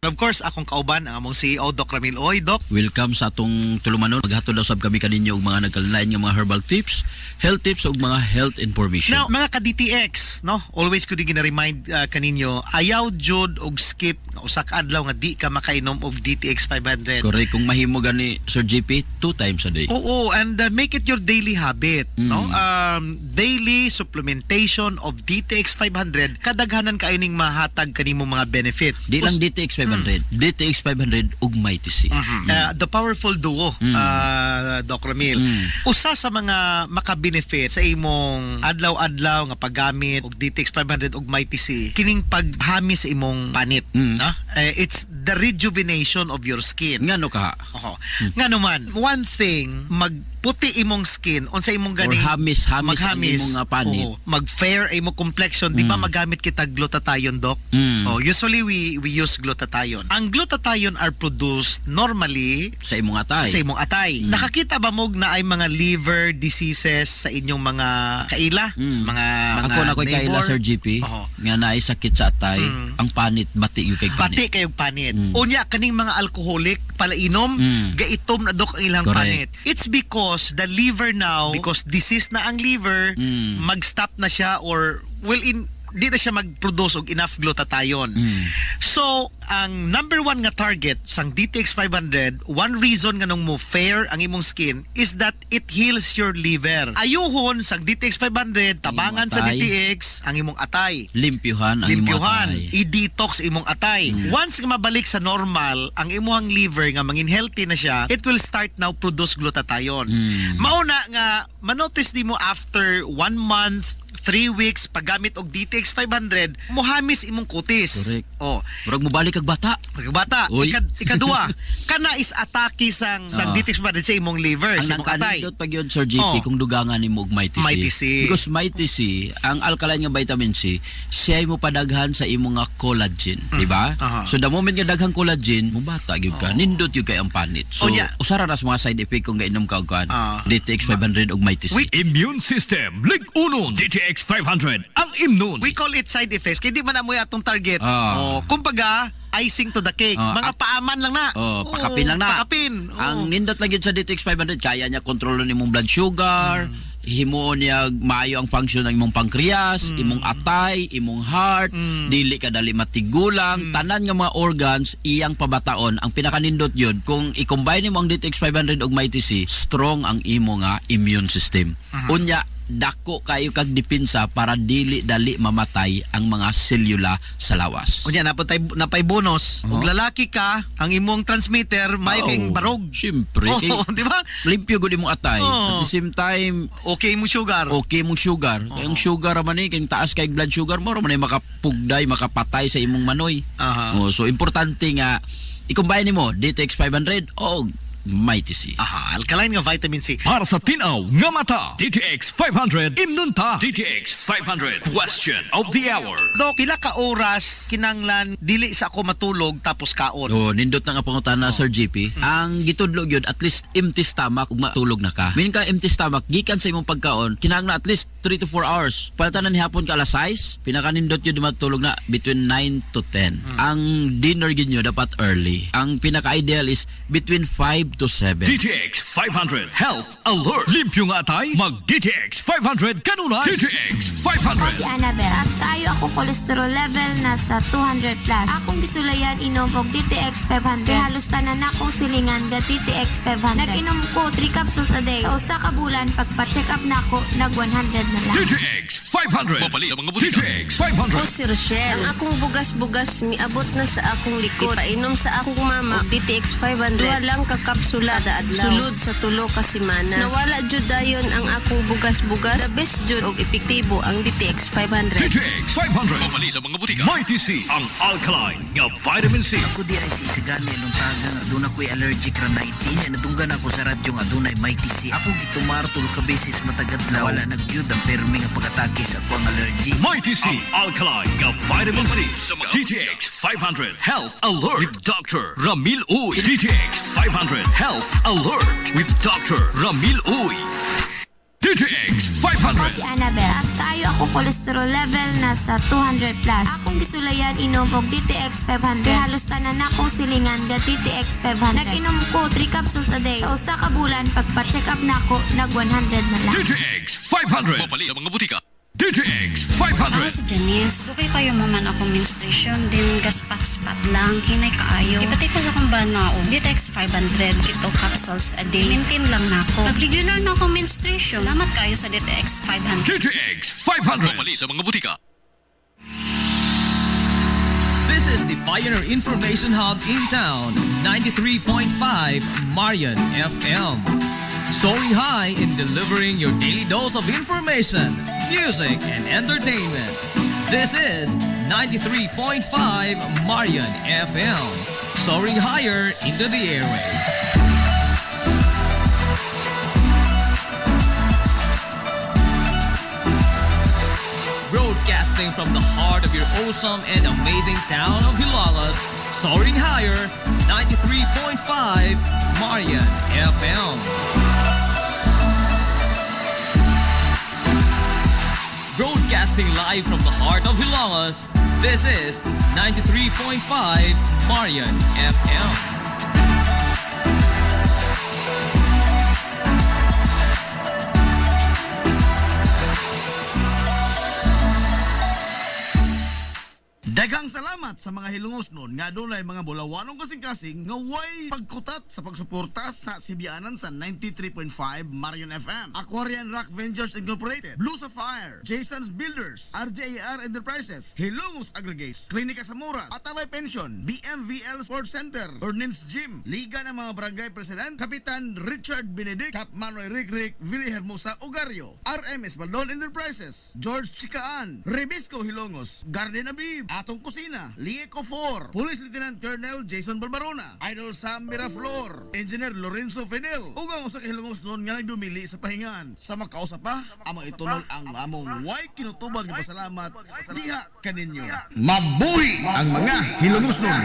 Of course, akong kauban ang among CEO, Doc Ramil Uy. Doc, Welcome sa atong tulumanon. Maghatod daw sab kami kaninyo og mga nagkalain nga mga herbal tips, health tips ug mga health information. now, mga ka-DTX, no? Always ko di gina-remind kaninyo, ayaw jud og skip nga usa ka adlaw nga di ka makainom og DTX 500. Correct, kung mahimo gani Sir GP 2 times a day. Oo, and make it your daily habit, no? Daily supplementation of DTX 500, kadaghanan kayo ning mahatag kanimo mga benefit. Di lang DTX 500, DTX 500 ug Mighty C. The powerful duo, Doc Ramil. Usa sa mga makabenefit sa imong adlaw-adlaw nga paggamit og DTX 500 ug Mighty C, kining paghami sa imong panit, no? It's the rejuvenation of your skin. Ngano ka? Oho. Nga naman, one thing, magputi imong skin, unsa imong Or ganing hamis ang maghamis, imong nga panit. oo, mag-fair ay imong complexion, di ba magamit kita glutathione, Doc? Oh, usually we use glutathione. Ang glutathione are produced normally Sa imong atay. sa imong atay. Nakakita ba mo na ay mga liver diseases sa inyong mga kaila? Mga Ako na ko'y kaila neighbor? Sir GP, Oho. nga naay sakit sa atay, ang panit bati yung kay panit. Pati kayong panit. Unya, kaning mga alcoholic, palainom, gaitom na dok ang ilang panit. Correct. It's because the liver now, because disease na ang liver, mag-stop na siya or, di na siya mag-produce og enough glutathione. So, ang number one nga target sang DTX 500, one reason nga nung mo fair ang imong skin is that it heals your liver. Ayuhon sang DTX 500, tabangan sa atay. DTX ang imong atay. Limpyuhan ang imong Limpyuhan, atay. i-detox imong atay. Once nga mabalik sa normal ang imong liver nga mangin healthy na siya, it will start now produce glutathione. Mauna nga manotice di mo after 1 month, 3 weeks paggamit og DTX 500, muhamis imong kutis. Correct. Oh, Murag mo balik kag bata. bata, Uy. ikadua, kana is atake sang DTX 500 sa imong liver, Ang sa imong atay. nang-anindot pag yun, Sir GP, kung dugangan ni mo og Mighty C. Mighty C. Because Mighty C, ang alkaline nga vitamin C, siya mo padaghan sa imong nga collagen, di ba? Aha. So the moment nga daghang collagen, mo bata gyud ka, nindot gyud kay ang panit. So yeah. usara ra sa mga side effect kung gainom ka og Ah. DTX 500 og Mighty C. Immune System, Lig Uno, DTX 500, ang immune. We call it side effects. Kaya di man na mo atong target. Ah. Kumbaga, icing to the cake. Mga paaman lang na. Pakapin lang na. Pakapin. Ang nindot lang yun sa DTX 500, kaya niya kontrolon imong blood sugar, himuon niya maayo ang function ng imong pancreas, imong atay, imong heart, dili ka dali matigulang, tanan nga mga organs iyang pabataon. Ang pinakanindot yun, kung i-combine mo ang DTX 500 og Mighty C, strong ang imo nga immune system. Unya, dako kayo kag depensa para dili dali mamatay ang mga selula sa lawas. Kunya napay bonus. Ug lalaki ka, ang imong transmitter may kayong barog. Siyempre. Oh, di ba? Limpyo gud imong atay. Oh. At the same time, Okay mo sugar. okay mong sugar. Ang sugar man ni kung taas kay blood sugar mo man makapugday, makapatay sa imong manoy. Aha. So importante nga i-combine nimo DTX 500 o Mighty C. Aha, alkaline nga vitamin C. Para sa tinaw nga mata, DTX 500, imnunta. DTX 500, question of the hour. Do, pila ka oras kinanglan dili sa ako matulog tapos kaon. Nindot na nga pangutana Sir GP. Ang gitudlo gyud at least empty stomach ug matulog na ka. Meaning ka empty stomach gikan sa imong pagkaon, kinahanglan at least 3 to 4 hours. Paltanan ni hapon ka alas 6, pinakanindot gyud matulog na between 9 to 10. Ang dinner gyud nyo dapat early. Ang pinaka-ideal is between 5 to 7. DTX 500, health alert. Limpyo nga atay, mag DTX 500 kanunay. DTX 500. Si Annabel. Taas kaayo ako cholesterol level nasa 200 plus. Akong gisulayan inom og DTX 500. Kaya halos tanan akong silingan ga DTX 500. Nag-inom ko 3 capsules a day. Sa usa ka bulan pagpa-check up nako nag 100 na lang. DTX 500. Mapali sa mga butika. DTX 500. Ako si Rochelle. Ang akong bugas-bugas miabot na sa akong likod. Painom sa akong mama og DTX 500. Duha lang ka kapsula da adlaw. Sulod sa tulo ka semana. Nawala jud dayon ang akong bugas-bugas. The best jud og epektibo ang DTX 500. DTX 500. Mapali sa mga butika. Mighty C, ang alkaline nga vitamin C. Ako di ay sisigani nung taga nga doon ako'y allergic rhinitis. Natunggan ako sa radyo nga doon ay Mighty C. Ako gitumar tulo ka beses matagadlaw. Wala nagyud ang permi nga pag-atake sa akong allergy. Mighty C, ang alkaline nga vitamin C. DTX 500, health alert with Dr. Ramil Uy. DTX 500, health alert with Dr. Ramil Uy. DTX Ako 500. si Annabelle. Taas kayo ako cholesterol level nasa 200 plus. Akong gisulayan inom og DTX 500. Halos tanan akong silingan ga DTX 500. Nag-inom ko 3 capsules a day. Sa usa ka bulan pagpa-check up nako nag 100 na lang. DTX 500. Mapali sa mga butika. DTX Ako 500. si Janice. Okay kayo maman akong menstruation. Din gaspat-spat lang. Hinay kaayo. Ipatay ko sa akong bana o DTX 500. Kito capsules a day. Maintain lang na ako. Pag regular na akong menstruation, salamat kayo sa DTX 500. DTX 500. Mapali sa mga butika. This is the Pioneer Information Hub in town, 93.5 Marian FM. Soaring high in delivering your daily dose of information, music, and entertainment. This is 93.5 Marian FM. Soaring higher into the airwaves. Broadcasting from the heart of your awesome and amazing town of Hilalas, soaring higher, 93.5 Marian FM. Broadcasting live from the heart of Hilalas, this is 93.5 Marian FM. Daghang salamat sa mga hilungos nun nga dunay mga bulawanong kasing-kasing nga way pagkutat sa pagsuporta sa sibianan sa 93.5 Marion FM, Aquarian Rock Ventures Incorporated, Blue Sapphire, Jason's Builders, RJAR Enterprises, Hilongos Aggregates, Klinika Samora, Ataway Pension, BMVL Sports Center, Ordnance Gym, Liga ng mga Barangay President, Kapitan Richard Benedict, Cap Manoy Rick, Willie Hermosa Ogario, RMS Baldon Enterprises, George Chikaan, Rebisco Hilongos, Garden Abib, Atong Kusina, Lieco 4, Police Lieutenant Colonel Jason Balbarona, Idol Sam Miraflor, Engineer Lorenzo Fidel, ugang usa ka hilongos noon nga nagdumili sa pahingan. Sa makausap pa, amang itunol ang among way kinutuban nga pasalamat diha kaninyo. Mabuhi ang mga hilongos noon.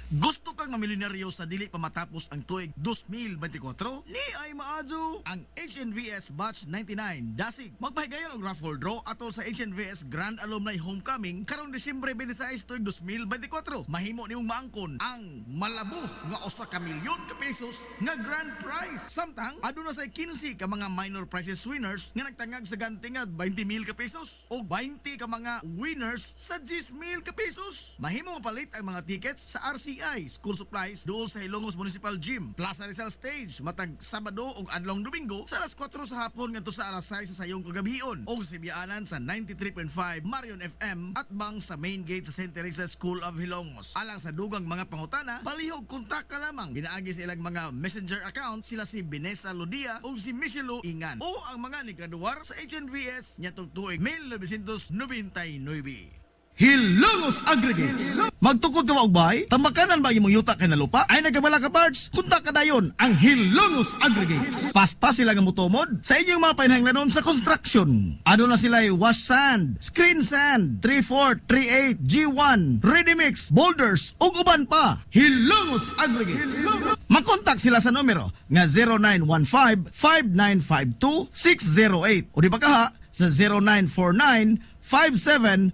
Gusto kang mamilyonaryo sa dili pa matapos ang tuig 2024? Ni ay maadyo ang HNVS Batch 99 Dasig. Magpahigayon ang raffle draw atol sa HNVS Grand Alumni Homecoming karong Disyembre 26 tuig 2024. Mahimo nimong maangkon ang malabo nga usa ka milyon ka pesos nga grand prize. Samtang aduna say 15 ka mga minor prizes winners nga nagtangag sa ganti nga 20,000 ka pesos o 20 ka mga winners sa 10,000 ka pesos. Mahimo mapalit ang mga tickets sa RCI School Supplies dool sa Hilongos Municipal Gym, Plaza Rizal Stage matag Sabado ug adlong Domingo sa alas 4 sa hapon ngadto sa alas 6 sa sayong kagabion o sa biyaanan sa 93.5 Marion FM at bang sa main gate sa St. Teresa School of Hilongos. Alang sa dugang mga pangutana, palihog kontak ka lamang. Ginaagi sa ilang mga messenger account sila si Vanessa Lodia o si Michelo Ingan o ang mga nigraduar sa HNVS nyatong tuig 1999. Hilongos Aggregates. Magtukod ka maugbahay? Tambakanan ba imong yuta kay na lupa? Ay nagkabala ka parts? Kunta ka dayon ang Hilongos Aggregates. Paspas sila nga mutomod sa inyong mga painahanglanon sa construction. Ano na sila wash sand, screen sand, 3/4, 3/8, G1, ready mix, boulders, ug uban pa. Hilongos Aggregates. Makontak sila sa numero nga 0915-5952-608 o di ba kaha sa 0949-5722-708.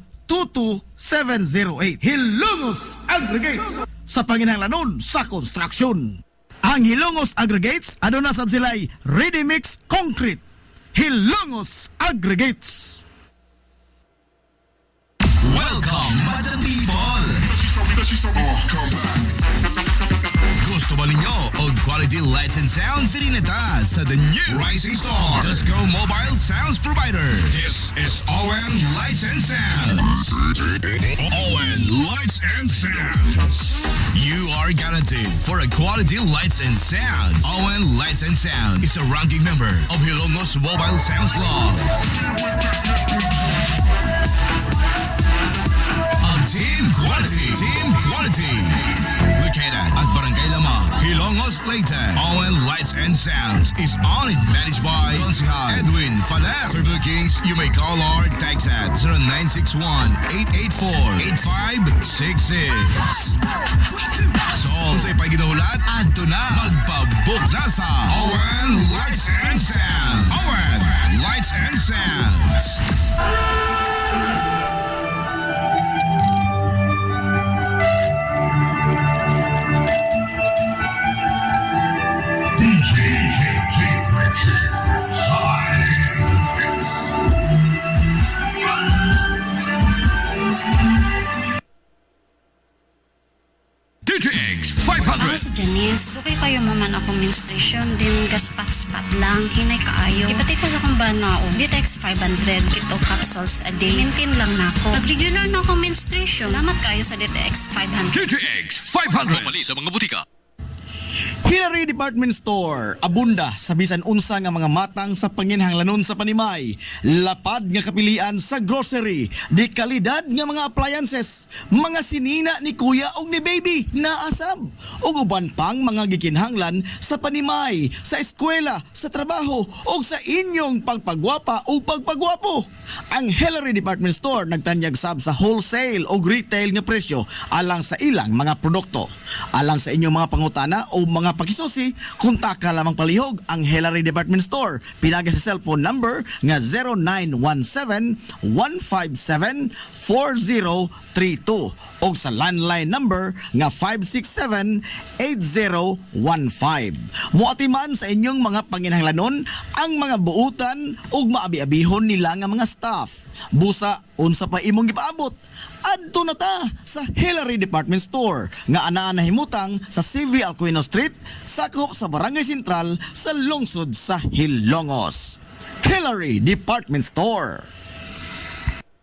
Hilongos Aggregates sa panginahanglanon sa construction. Ang Hilongos Aggregates aduna sab sila'y ready mix concrete. Hilongos Aggregates. Welcome, Madam People! Gusto ba ninyo og quality lights and sounds irinita sa the new Rising Star Disco Mobile Sounds Provider? This is ON Lights and Sounds. ON Lights and Sounds. You are guaranteed for a quality lights and sounds. ON Lights and Sounds is a ranking member of Hilongos Mobile Sounds Club. Team Quality. Located at Barangay Lamang, Hilongos, Leyte. ON Lights and Sounds is on and managed by Consihal Edwin Falet. For bookings, you may call or text at 0961-884-8566. So, sa ipaginahulat, adto na magpabook na sa ON Lights and Sounds. ON Lights and Sounds. DTX Ako 500. si Janice, okay kayo maman ako menstruation, din gaspat-spat lang, hinay kaayo. Ipati ko sa kong bana o, DTX 500, kito capsules a day. Maintain lang na ako. Nag-regular na ako menstruation. Salamat kayo sa DTX 500. DTX 500. Mali sa mga butika. Hillary Department Store, abunda sa bisan unsa nga mga matang sa panginhanglanon sa panimay, lapad nga kapilian sa grocery, di kalidad nga mga appliances, mga sinina ni kuya og ni baby naasab, ug uban pang mga gikinhanglan sa panimay, sa eskwela, sa trabaho ug sa inyong pagpagwapa o pagpagwapo. Ang Hillary Department Store nagtanyag sab sa wholesale o retail nga presyo alang sa ilang mga produkto. Alang sa inyong mga pangutana o mga pakisusi, kontak ka lamang palihog ang Hillary Department Store. Pinagi sa cellphone number nga 0917-157-4032 o sa landline number nga 567-8015. Muatiman sa inyong mga panginhanglanon ang mga buutan ug maabi-abihon nila nga mga staff. Busa, unsa pa imong gipaabot? Adto na ta sa Hillary Department Store nga anaa nahimutang sa CV Alcuino Street, sakop sa Barangay Sentral sa lungsod sa Hilongos. Hillary Department Store.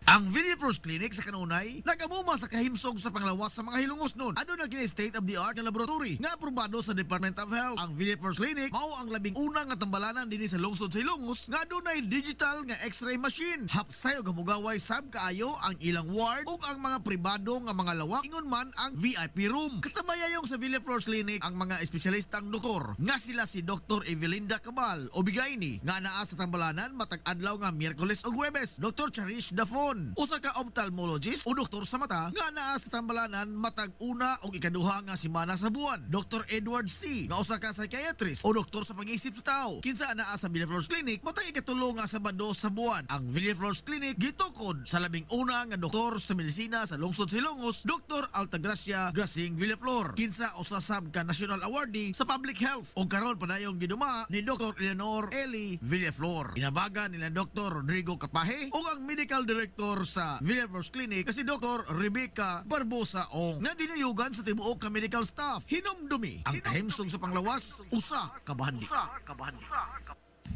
Ang Villa First Clinic sa kanunay nagamuma sa kahimsog sa panglawas sa mga Hilongos nun. Ano na kini state of the art nga laboratory nga aprobado sa Department of Health. Ang Villa First Clinic mao ang labing una nga tambalanan dinhi sa lungsod sa Hilongos nga adunay digital nga X-ray machine. Hapsay og hamugaway sab kaayo ang ilang ward ug ang mga pribado nga mga lawak ingon man ang VIP room. Katabayayong sa Villa First Clinic ang mga espesyalistang doktor nga sila si Dr. Evelinda Cabal o Bigayni nga naa sa tambalanan matag adlaw nga Miyerkules ug Huwebes. Dr. Cherish Dafon, usa ka ophthalmologist o doktor sa mata nga naa sa tambalanan matag una o ikaduha nga semana sa buwan. Dr. Edward C. nga usa ka psychiatrist o doktor sa pag-iisip sa tao. Kinsa naa sa Villaflores Clinic matag ikatulo nga Sabado sa buwan. Ang Villaflores Clinic gitukod sa labing una nga doktor sa medisina sa lungsod sa Hilongos, Dr. Altagracia Grasing Villaflor. Kinsa usa sab ka national awardee sa public health o karon padayong giduma ni Dr. Eleanor Eli Villaflor. Inabagan nila Dr. Rodrigo Capaje o ang medical director sa Villaflores Clinic kasi Dr. Rebecca Barbosa Ong nga dinayugan sa tibuok ka medical staff. Hinumdumi ang kahimsog sa panglawas, usa ka bahandi.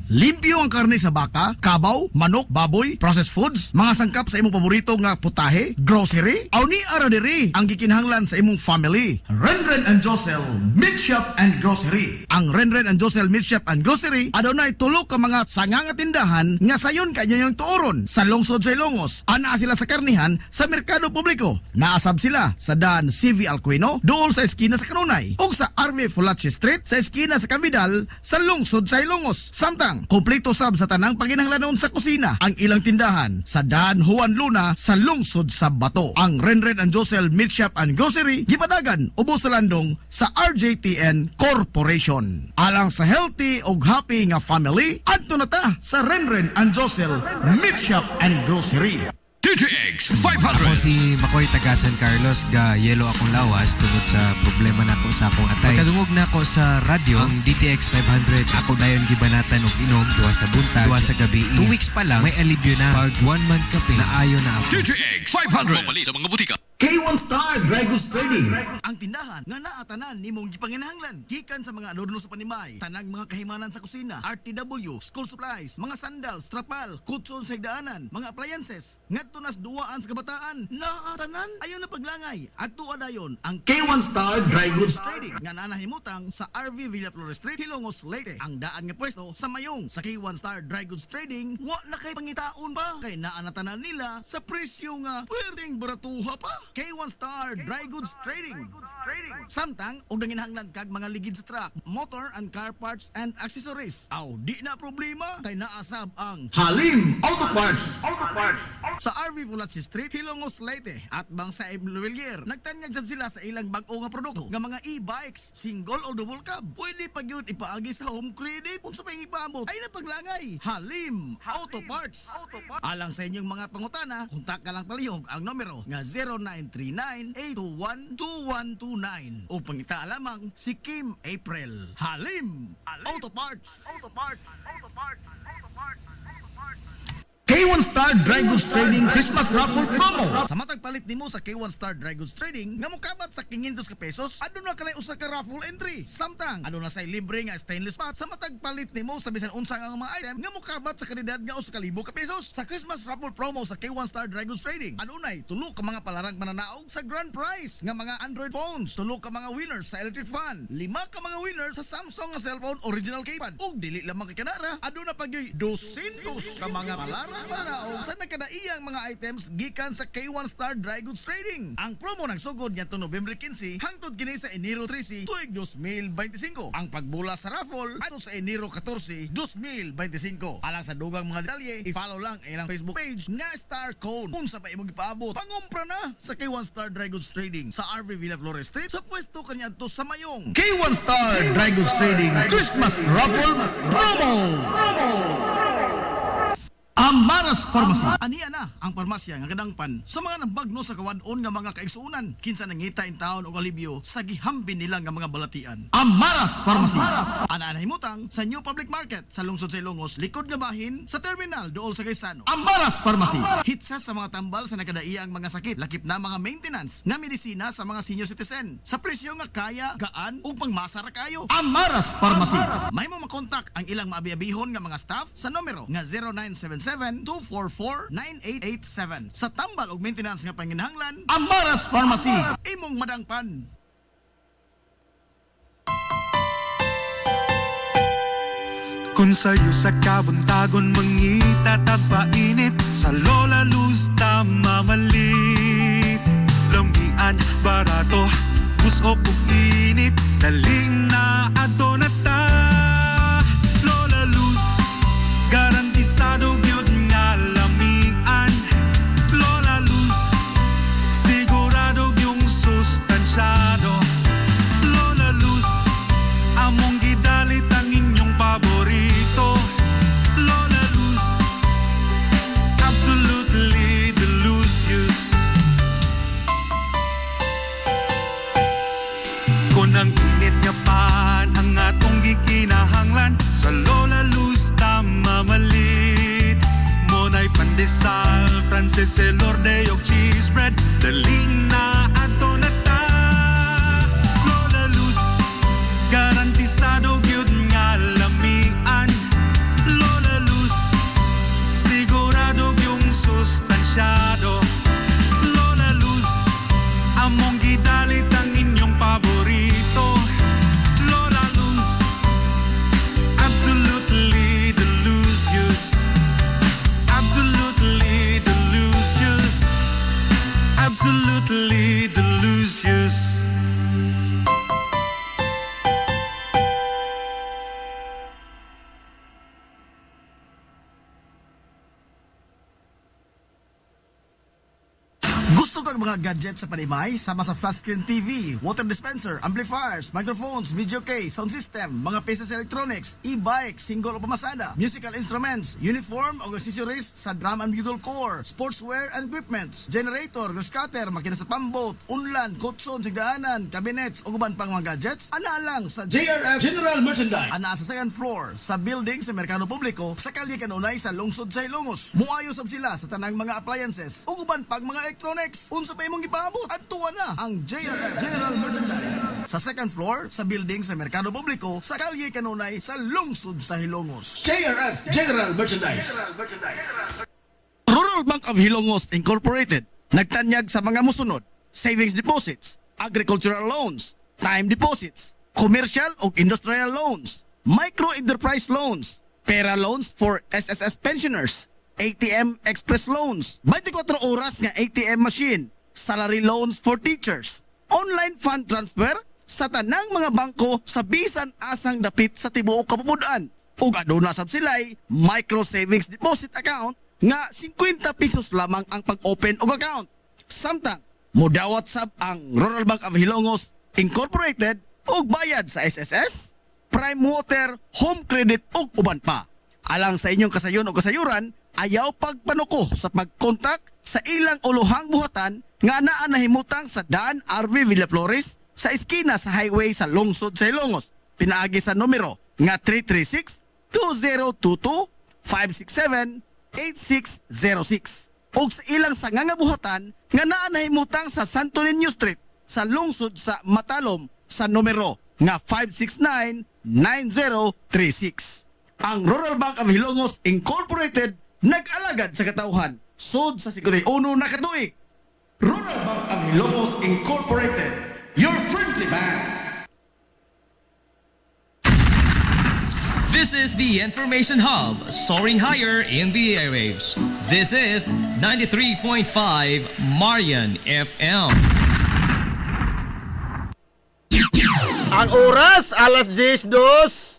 Limpyo ang karne sa baka, kabaw, manok, baboy, processed foods, mga sangkap sa imong paborito nga putahe, grocery, aw ni ara diri ang gikinahanglan sa imong family. Renren and Josel Meat Shop and Grocery. Ang Renren and Josel Meat Shop and Grocery adunay tulo ka mga sanga nga tindahan nga sayon kanyang tuoron sa lungsod sa Ilongos. Ana sila sa karnihan sa merkado publiko. Naasab sila sa Dan CV Alcuino dool sa eskina sa Kanunay ug sa RV Fulache Street sa eskina sa Cabidal sa lungsod sa Ilongos. Samtang kompleto sab sa tanang panginhanglanon sa kusina ang ilang tindahan sa Dan Juan Luna sa lungsod sa Bato. Ang Renren and Josel Meat Shop and Grocery gipadagan ubos sa landong sa RJTN Corporation. Alang sa healthy ug happy nga family, adto na ta sa Renren and Josel Meat Shop and Grocery. DTX Ako 500. si Makoy taga San Carlos, ga yelo akong lawas tungod sa problema nako sa akong atay. Pagkadungog na ako sa radyo, ang DTX 500, ako dayon gibanatan og inom duwa sa buntag, duwa sa gabi. 2 weeks pa lang, may alibyo na. Pag 1 month kape, naayo na ako. DTX 500. Mali sa mga butika. K1 Star Dry Goods Trading, ang tindahan nga naatanan nimong gipanginahanglan gikan sa mga adorno sa panimay, tanang mga kahimanan sa kusina, RTW, school supplies, mga sandals, trapal, kutson sa higdaanan, mga appliances, ngadto nas duwaan sa kabataan, naatanan ayon na paglangay. Adto adayon ang K1 Star Dry Goods Trading nga nanahimutang sa RV Villaflores Street, Hilongos, Leyte. Ang daan nga pwesto sa mayong sa K1 Star Dry Goods Trading, wa na kay pangitaon pa kay naanatanan nila sa presyo nga pwedeng baratuha pa. K1 Star Star Dry Goods Trading. Samtang og nanginahanglan kag mga ligid sa truck, motor and car parts and accessories. Aw, di na problema kay naasab ang Halim Auto Parts. Sa RV Vulaci Street, Hilongos, Leyte at bang sa Emluelier. Nagtanyag sab sila sa ilang bag-o nga produkto nga mga e-bikes, single o double cab. Pwede pa gyud ipaagi sa home credit unsa pa ipabot. Ay na paglangay. Halim Auto Parts. Alang sa inyong mga pangutana, kontak ka lang palihog ang numero nga 0939-821-2129 o pangita lamang si Kim April. Halim Auto Parts. K1 Star Dry Goods Trading Christmas Raffle Promo. Sa matag palit nimo sa K1 Star Dry Goods Trading, nga mokabat sa 500 ka pesos, aduna ka na usa ka raffle entry. Samtang aduna say libre nga stainless pot sa matag palit nimo sa bisan unsa nga mga item nga mokabat sa kalidad nga usa ka libo ka pesos. Sa Christmas Raffle Promo sa K1 Star Dry Goods Trading, adunay tulo ka mga palarang mananaog sa grand prize nga mga Android phones, tulo ka mga winners sa electric fan, 5 ka mga winners sa Samsung nga cellphone original keypad. Ug dili lamang kay kanara, aduna pa gyud 200 ka mga palarang mananaog sa nagkadaiyang mga items gikan sa K1 Star Dry Goods Trading. Ang promo nagsugod ngadto November 15 hangtod kini sa Enero 13 tuig 2025. Ang pagbula sa raffle adto sa Enero 14, 2025. Alang sa dugang mga detalye, i-follow lang ang ilang Facebook page nga Star Cone. Unsa pa imong ipaabot, pangumpra na sa K1 Star Dry Goods Trading sa RV Villa Flores Street sa pwesto kaniadto sa Mayong. K1 Star Dry Goods Trading Christmas Raffle Promo. Amaras Pharmacy. Aniya na ang parmasya nga kadangpan sa mga nabagno sa kawadon nga mga kaigsuunan. Kinsa nangita in taon og alibyo sa gihambin nila nga mga balatian. Amaras Pharmacy. Ana himutang sa New Public Market sa lungsod sa Ilongos, likod nga bahin sa terminal dool sa Gaisano. Amaras Pharmacy. Hitsa sa mga tambal sa nakadaiyang mga sakit, lakip na mga maintenance nga medisina sa mga senior citizen sa presyo nga kaya, gaan ug pangmasara kayo. Amaras Pharmacy. May mo makontak ang ilang maabi-abihon nga mga staff sa numero nga 0977-244-9887. Sa tambal og maintenance nga panginahanglan, Amaras Pharmacy, imong madangpan. Kung sa'yo sa kabuntagon mangita tagpainit, sa Lola Luz mamalit. Lamian, barato, puso kong init, daling na ato na ta. Lola Luz, garantisado yun nga lamian. Lola Luz, sigurado yung sustansyado. Lola Luz, among gidalit ang inyong paborito. Lola Luz, absolutely delicious. Kung ang init nga pan ang atong gikinahanglan, sa Lola Luz mamalit. Monay pandesal, Frances elorde og cheese bread, daling na ato na ta. Lola Luz, garantisado gyud nga lamian. Lola Luz, sigurado yung sustansyado. Lola Luz, among gidalit ang inyong paborito. Lola Luz, absolutely delicious. Absolutely delicious. Absolutely delicious. Gusto kang mga gadgets sa panimay? Sama sa flat screen TV, water dispenser, amplifiers, microphones, video case, sound system, mga pieces electronics, e-bike, single o pamasada, musical instruments, uniform o accessories sa drum and bugle corps, sportswear and equipments, generator, grass cutter, makina sa pambot, unlan, kutson, sigdaanan, cabinets o guban pang mga gadgets, ana lang sa JRF General Merchandise. Ana sa second floor sa building sa Merkado Publiko sa kalye kanunay sa lungsod sa Ilongos. Muayo sab sila sa tanang mga appliances o guban pang mga electronics. Unsa pa imong ipaabot? Adtuan na ang JRF General Merchandise sa second floor sa building sa Merkado Publiko sa kalye kanunay sa lungsod sa Hilongos. JRF General Merchandise. Rural Bank of Hilongos Incorporated nagtanyag sa mga musunod: savings deposits, agricultural loans, time deposits, commercial ug industrial loans, micro enterprise loans, pera loans for SSS pensioners, ATM express loans, 24 oras nga ATM machine, salary loans for teachers, online fund transfer sa tanang mga bangko sa bisan asang dapit sa tibuok kapupudan. Ug aduna sab sila'y micro savings deposit account nga 50 pesos lamang ang pag-open og account. Samtang mudawat sab ang Rural Bank of Hilongos Incorporated og bayad sa SSS, Prime Water, Home Credit ug uban pa. Alang sa inyong kasayon o kasayuran, ayaw pagpanuko sa pagkontak sa ilang ulohang buhatan nga naa nahimutang sa Dan RV Villaflores sa eskina sa highway sa lungsod sa Ilongos. Pinaagi sa numero nga 336-2022-567-8606. O sa ilang sanganga buhatan nga naa nahimutang sa Santo Niño Street sa lungsod sa Matalom sa numero nga 569-9036. Ang Rural Bank of Hilongos Incorporated nag-alagad sa katauhan sud sa 51 na katuig. Rural Bank of Hilongos Incorporated, your friendly bank. This is the Information Hub, soaring higher in the airwaves. This is 93.5 Marian FM. Ang oras, alas 10:02.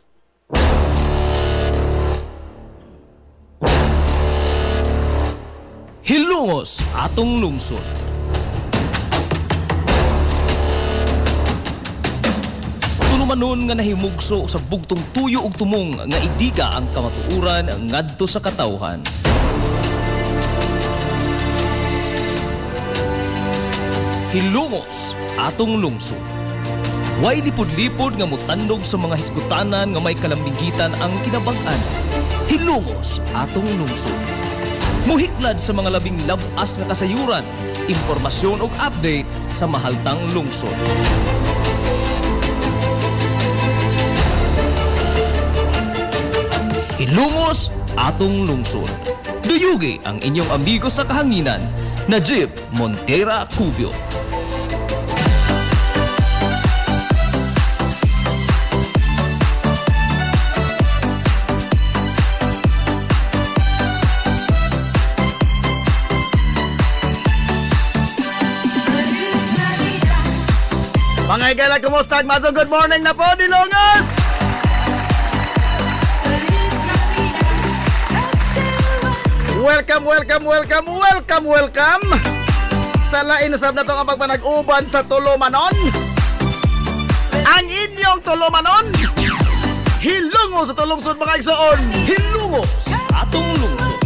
Hilongos atong lungsod. Tunumanon nga nahimugso sa bugtong tuyo ug tumong nga idiga ang kamatuuran ngadto sa katawhan. Hilongos atong lungsod. Way lipod-lipod nga mutandog sa mga hiskutanan nga may kalambigitan ang kinabag-an. Hilongos atong lungsod. Muhiklad sa mga labing labas nga kasayuran, impormasyon ug update sa mahaltang lungsod. Hilongos atong lungsod. Duyugi ang inyong amigo sa kahanginan, Najib Montera Cubio. Mga igala, kumusta? Mazong good morning na po, Dilongos! Welcome sa lain usab na to ang pagpanag-uban sa Tulumanon. Ang inyong Tulumanon, Hilongos sa tulungsod mga igsoon. Hilongos atong lungsod.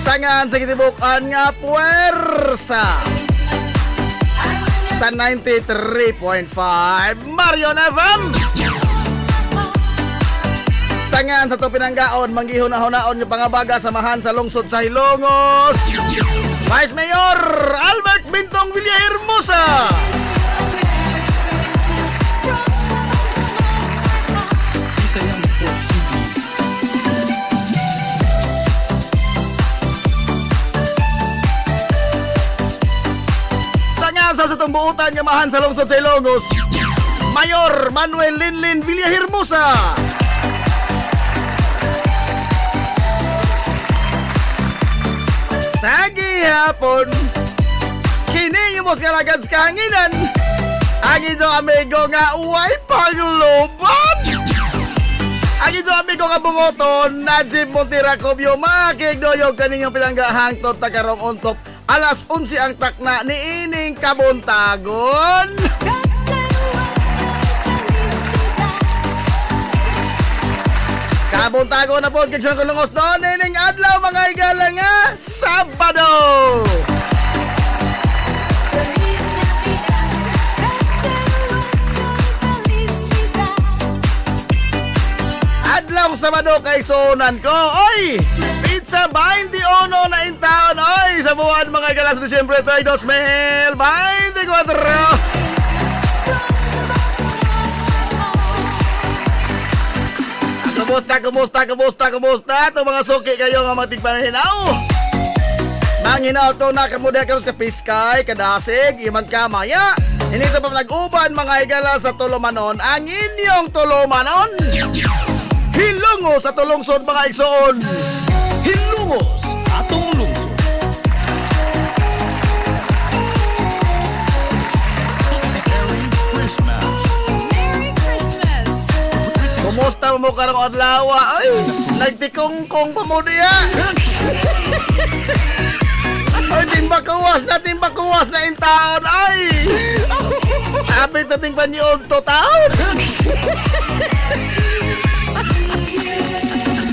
Sangan sa kitibukan nga puwersa sa 93.5 Marion FM. Sangan sa to pinanggaon manggihuna-hunaon yung pangabaga samahan sa lungsod sa Hilongos, Vice Mayor Albert Bintong Villahermosa. Sangan sa itong buutan nga mahan sa lungsod sa Hilongos, Mayor Manuel Linlin Villahermosa. Sa gihapon, kiningimos nga lagad sa kahanginan, ang inyong amigo nga uway pagluban. Ang inyong amigo nga bungoton, Najib Montera Cubio, makikdoyog kaninyong pinanggahang tot takarong untop. Alas 11 ang takna ni ining kabuntagon. Kabuntago na po kigsang kulungos doon ining adlaw mga igala nga Sabado. Adlaw Sabado kay sonan ko. Oy! Pizza 21 na in town. Oy! Sa buwan mga igala sa Disyembre 2024. Kumusta? Ito mga suki kayo nga matigpanahinaw. Manghinaw to na kamuda kayo sa Piskay, Kadasig, Iman Kamaya. Hinito pa nag-uban mga igala sa Tulumanon, ang inyong Tulumanon. Hilungos sa tulungsod mga igsoon. Hilungos atong lungsod. Kumusta mo karong adlaw? Ay, nagtikong-kong pa mo diya. Ay, timbakuwas na in taon. Ay, apit nating panyod to taon.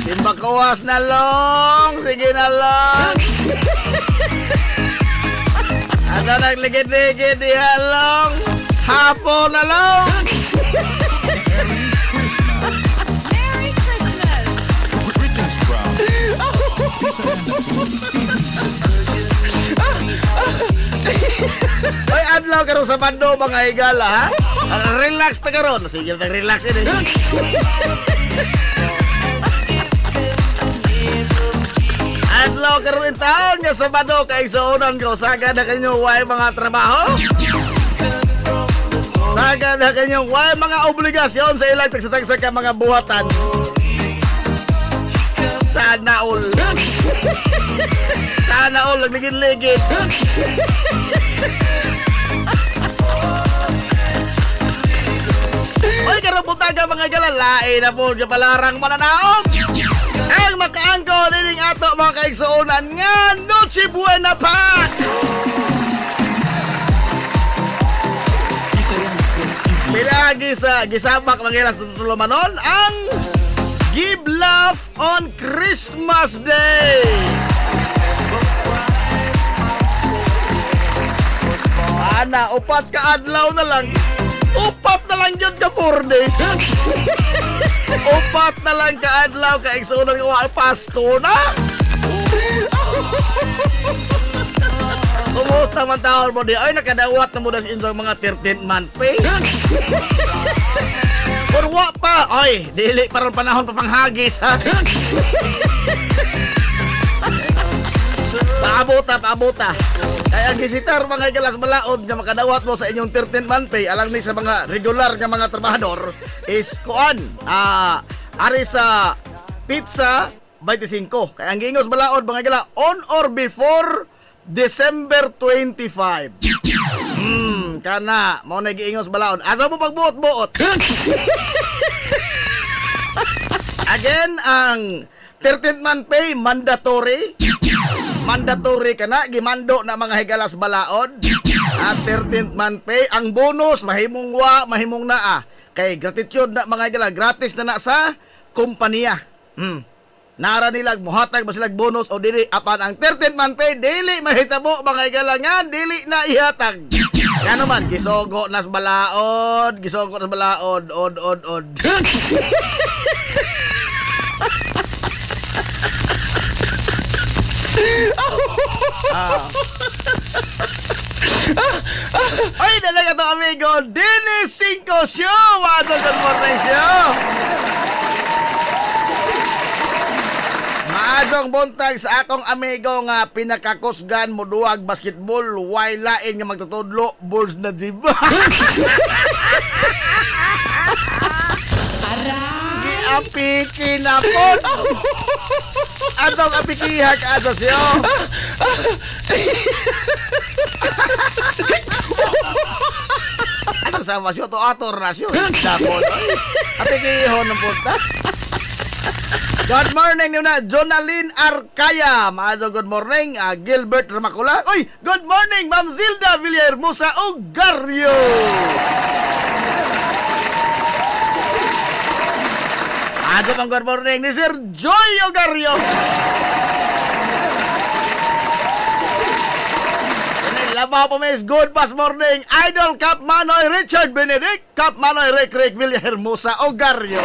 Timbakuwas na long. Sige na long. Asa nagligid-ligid diya long. Hapon na long. Ay, adlaw karon sa bando mga higala, ha? Relax ta karon. Sige, relax ini. Adlaw karon in taon nga sa bando kay suonan ko saga na kanyo way mga trabaho. Saga na kanyo way mga obligasyon sa ilang tagsa ka mga buhatan. Sana all. Sana all nagligid-ligid. Oy, karong butaga mga galalain na po yung palarang mananaog. Ang makaangko nining ato mga kaigsuunan nga Noche Buena pa. Pinagi sa gisabak mga ilas tutulumanon ang Give Love on Christmas Day. Ana, upat ka adlaw na lang. Upat na lang yun ka 4 days. Upat na lang ka adlaw ka igsunan nga Pasko na. Kumusta man taon mo di? Ay, nakadawat na mo na sa inyong mga 13th month pay. Purwa pa. Ay, dili parang panahon pa panghagis, ha? Paabuta. Kaya ang gisitar mga galas malaod nga makadawat mo sa inyong 13th month pay alang ni sa mga regular nga mga trabahador is kuan. Ari sa pizza 25. Kaya ang giingos malaod mga gala on or before December 25. Kana mo na giingos balaod. Asa mo pagbuot-buot? Again, ang 13th month pay mandatory. Mandatory kana gimando na mga higalas balaod. At 13th month pay ang bonus mahimong mahimong naa. Kay gratitude na mga higala gratis na sa kompanya. Nara nilag muhatag ba silag bonus o dili apan ang 13th month pay dili mahitabo mga igalangan dili na ihatag. Kano man gisogo nas balaod, od. Ay, dalaga to amigo, Dennis 5 Show! Good morning show! Maadong buntag sa akong amigo nga pinakakusgan mo duwag basketball while lain nga magtutudlo balls na jiba. Giapiki na po. Adong apikihak ato siyo. Atong sama siyo to ator na siyo. Dapon. Apikihon ng punta. Good morning nyo Jonaline Arcaya. Maadong good morning. Gilbert Ramakula. Uy, good morning Ma'am Zilda Villahermosa Ogarrio. Maadong ang good morning ni Sir Joy Ogarrio. Labaw po mes good past morning. Idol Cap Manoy Richard Benedict. Cap Manoy Rick Villahermosa Ogarrio.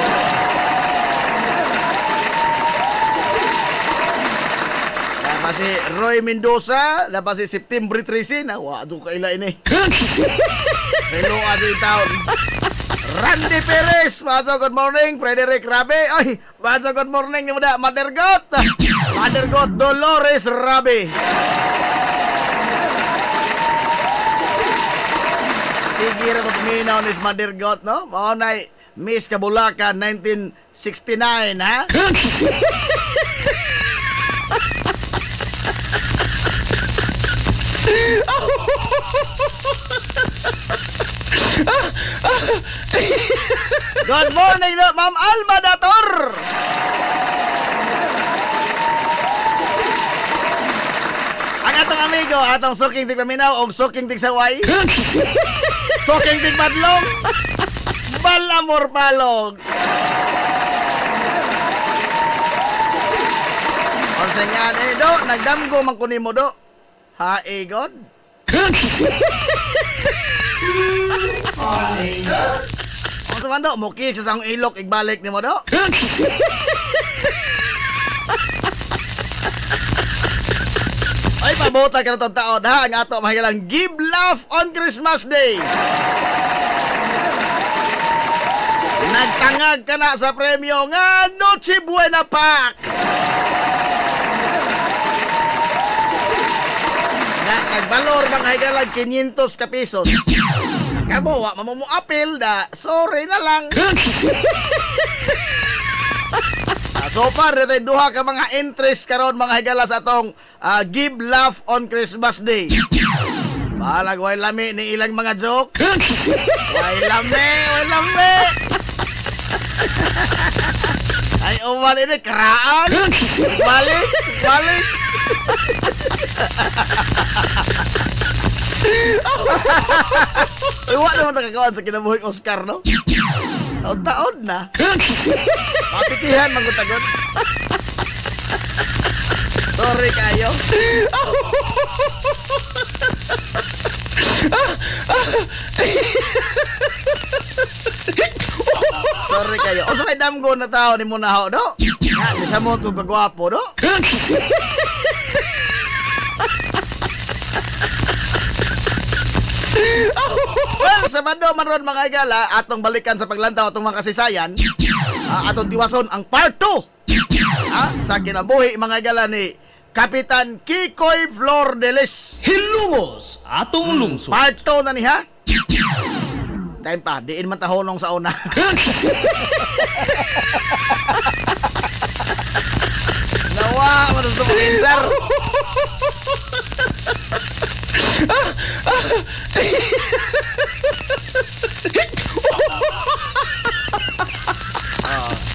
Si Roy Mendoza, lapas si September 13, wado kaila ini. Hello, ato yung taon. Randy Perez, maso good morning. Frederick Rabe, ay, maso good morning ni muda, Mother God Dolores Rabe. Sige rin ko tuminaw ni Mother God, no? Maunay, Miss Kabulakan 1969, ha? Good morning, no, Ma'am Alma Dator. Ang atong amigo, atong suking tigpaminaw o suking tigsaway. Suking tigpadlong. Balamor palog. Onse nga do, nagdamgo man kunin mo do. Ha, God? Onse man do, mukik sa sang ilok igbalik ni mo do. Ay, pabuta ka na itong taon, ha? Ang ato, mahigalang Give Laugh on Christmas Day. Nagtangag ka na sa premyo nga Noche Buena Pack. Nga, nagbalor mga higalang 500 ka pesos. Kamo, wa mo apel da. Sorry na lang. So far, dito duha ka mga interest karon mga higala sa atong Give Laugh on Christmas Day. Balag, way lami ni ilang mga joke. Way lami. Ay, uwan ini, karaan. Balik. Iwa naman nakakawan sa kinabuhing Oscar, no? Taon-taon na. Mapitihan, magutagod. Sorry kayo. Sorry kayo. O sa may damgo na tao ni muna ho, do? Yan, isa mo ito kagwapo, do? Well, Sabado man ron mga igala, atong balikan sa paglantaw atong mga kasaysayan, atong tiwason ang part 2 sa kinabuhi mga igala ni Kapitan Kikoy Flordelis. Hilumos atong lungsod. Part 2 na niya. Time pa, diin man tahonong sa una. Nawa, matuto mo sir.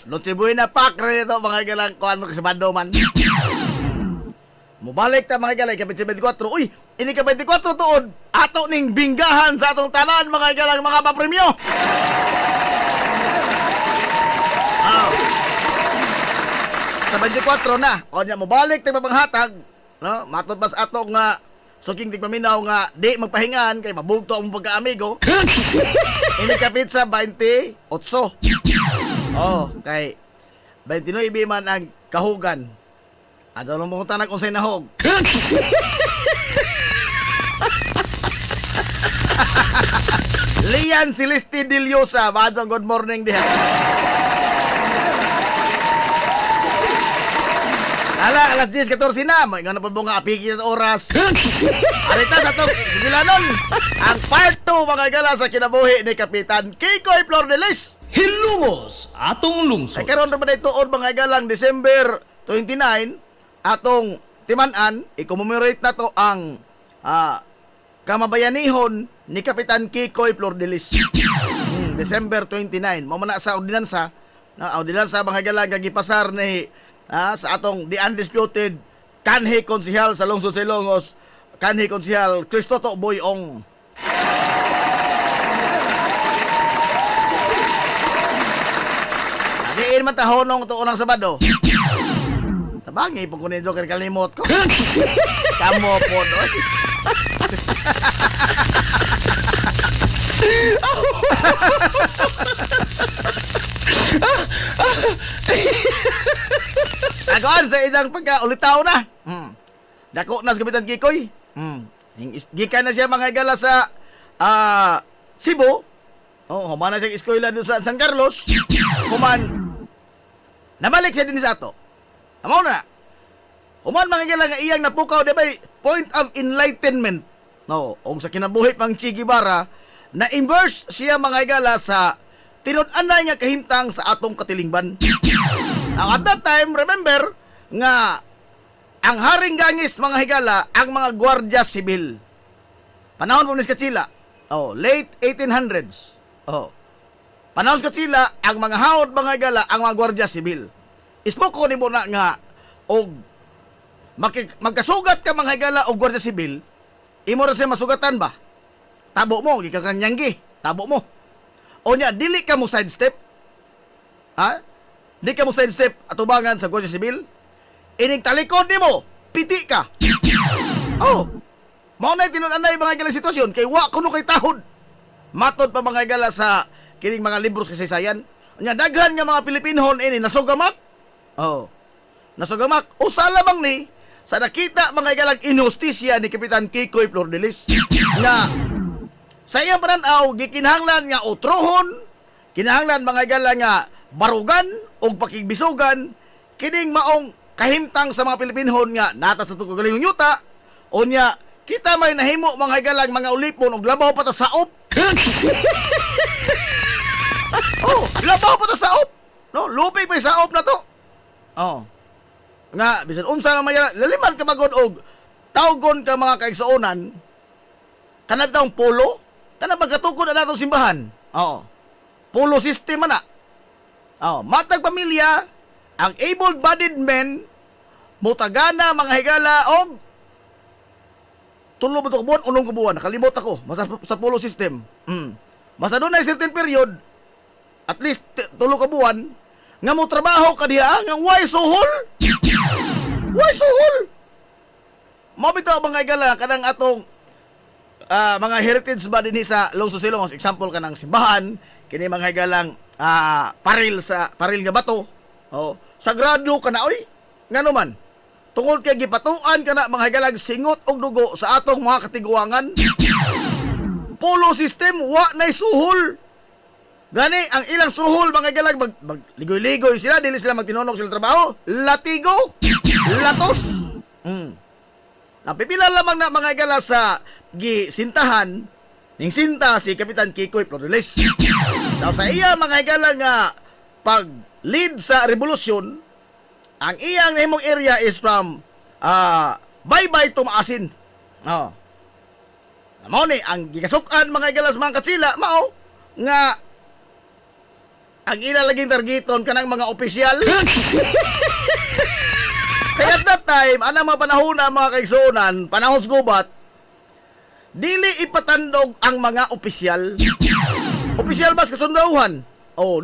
Noche Buena Pack rin ito mga galang kuhan mo sa Sabado man. Mubalik ta mga galay kapit sa 24. Uy, ini ka 24 tuod. Ato ning binggahan sa atong tanan mga galang mga papremyo. Sa 24 na. O niya, mubalik ta panghatag. No? Matod pas ato nga suking tigpaminaw nga di magpahingan kay mabugto ang pagkaamigo. Ini kapit sa 28. Oh, kay 29 man ang kahugan. At ano mong tanak kung sa'y nahog? Lian Celeste Diliosa, Badong, good morning diha. Alas 10:14 na, may nga na po nga apiki sa oras. Arita sa itong sigilanon, ang part 2 mga gala sa kinabuhi ni Kapitan Kikoy Flordelis. Hilumos atong lungsod. Ay karon ra ba tuod mga galang December 29 atong timan-an i-commemorate na to ang kamabayanihon ni Kapitan Kikoy Flordelis. December 29 mo man na sa ordinansa mga galang gipasar ni sa atong the undisputed kanhi konsehal sa lungsod sa Ilongos, kanhi konsehal Cristoto Boyong. Diin man tahonong ito unang Sabado. Tabangi po kunin doon kalimot ko. Kamo po doon. Agoan sa isang pagka-ulitaw na. Dako na sa Kapitan Kikoy. Gikan na siya mga gala sa Cebu. Humana siya eskwela doon sa San Carlos. Nabalik siya din sa ato. Amaw na. Human mga gala nga iyang napukaw di ba point of enlightenment. No, o sa kinabuhi pang Che Guevara na immerse siya mga gala sa tinud-anay nga kahimtang sa atong katilingban. Now, at that time, remember nga ang Haring Gangis mga higala ang mga gwardiya sibil. Panahon po ni Katsila. Late 1800s. Panahon sa Katsila ang mga haod mga higala ang mga gwardiya sibil. Ismoko ni mo na nga og magkasugat ka mga higala og gwardiya sibil, imo ra siya masugatan ba? Tabo mo, gikakanyanggi. Tabo mo. O nya, dili ka mo sidestep. Di ka mo sidestep atubangan sa gwardiya sibil. Ining talikod ni mo, piti ka. Mao na tinud-anay mga higala sitwasyon kay wa kuno kay tahod. Matod pa mga higala sa kining mga libros kasaysayan. Nya daghan nga mga Pilipinhon ini nasugamak. Nasugamak. Usa lamang ni sa nakita mga higala inhustisya ni Kapitan Kikoy Flordelis nga sa iyang pananaw gikinahanglan nga utrohon, kinahanglan mga higala nga barugan og pakigbisugan kining maong kahimtang sa mga Pilipinhon nga nata sa tugalingong yuta. Unya kita may nahimo mga higala mga ulipon og labaw pa ta saop. Labaw pa ta saop. No, lupig pa yung saop na to. Nga bisan unsa nga maya laliman ka magod og tawgon ka mga kaigsuonan. Kana bitong polo, kana pagkatukod na natong simbahan. Polo system ana. Matag pamilya ang able-bodied men mutagana mga higala og 3 buwan, 8 buwan. Nakalimot ako sa polo system. Basta doon na certain period, at least 3 buwan, nga mo trabaho ka diha nga why suhol? Why suhol? Mabitaw mga higala kanang atong mga heritage ba dinhi sa Longso Silong. Example kanang simbahan, kini mga higalang paril nga bato. Sagrado kana oy. Ngano man? Tungod kay gipatuan kana mga higalang singot og dugo sa atong mga katiguangan. Polo system wa nay suhol. Gani ang ilang suhol mga higalang magligoy-ligoy sila, dili sila magtinonong sila trabaho. Latigo, latos. Napipila lamang na mga higala sa gisintahan ning sinta si Kapitan Kikoy Flordelis. Daw sa iya mga higala nga pag lead sa revolusyon, ang iyang nahimong area is from Baybay to Maasin. Mao ni ang gikasukan mga higala sa mga Katsila mao nga ang ilalaging targeton kanang mga opisyal. Kaya at that time, anang mga panahon na mga kaigsuonan, panahon sa gubat, dili ipatandog ang mga opisyal. Opisyal ba sa kasundauhan?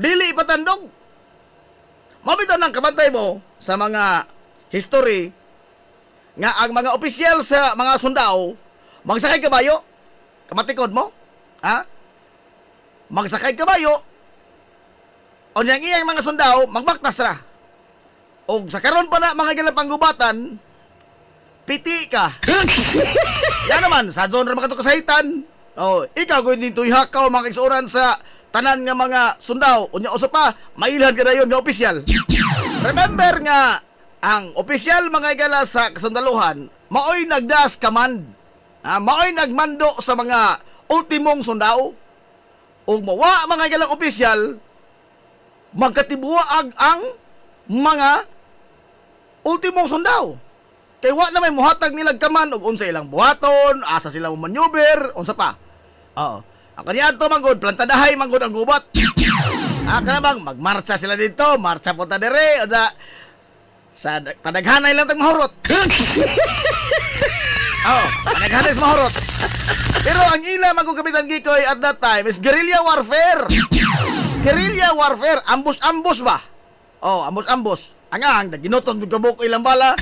Dili ipatandog. Mabito ng kabantay mo sa mga history nga ang mga opisyal sa mga sundao, magsakay kabayo, kamatikod mo, magsakay kabayo, o niyang iyang mga sundao, magbaktas ra. O sa karon pa na mga galapang gubatan, piti ka. Yan naman, sa genre mga kasahitan. Ikaw kung hindi tuyhakaw mga kaigsuonan sa tanan nga mga sundao. O niya uso pa, mailhan ka na yun nga opisyal. Remember nga, ang opisyal mga igala sa kasundaluhan, maoy nagdas command. Maoy nagmando sa mga ultimong sundao. O mawa mga igalang opisyal, magkatibuaag ang mga ultimong sundao. Kay wa na may muhatag nilag kaman og unsa ilang buhaton, asa sila mo maneuver, unsa pa. Ang kaniadto manggod plantadahay manggod ang gubat. Kana bang magmarcha sila dito, marcha punta dire, sa padaghanay lang tag mahurot. Padaghanay sa mahurot. Pero ang ila manggod Kapitan Kikoy at that time is guerrilla warfare. Guerrilla warfare, ambush ba? Ambush. Ang ginuton ng kabuk ilang bala.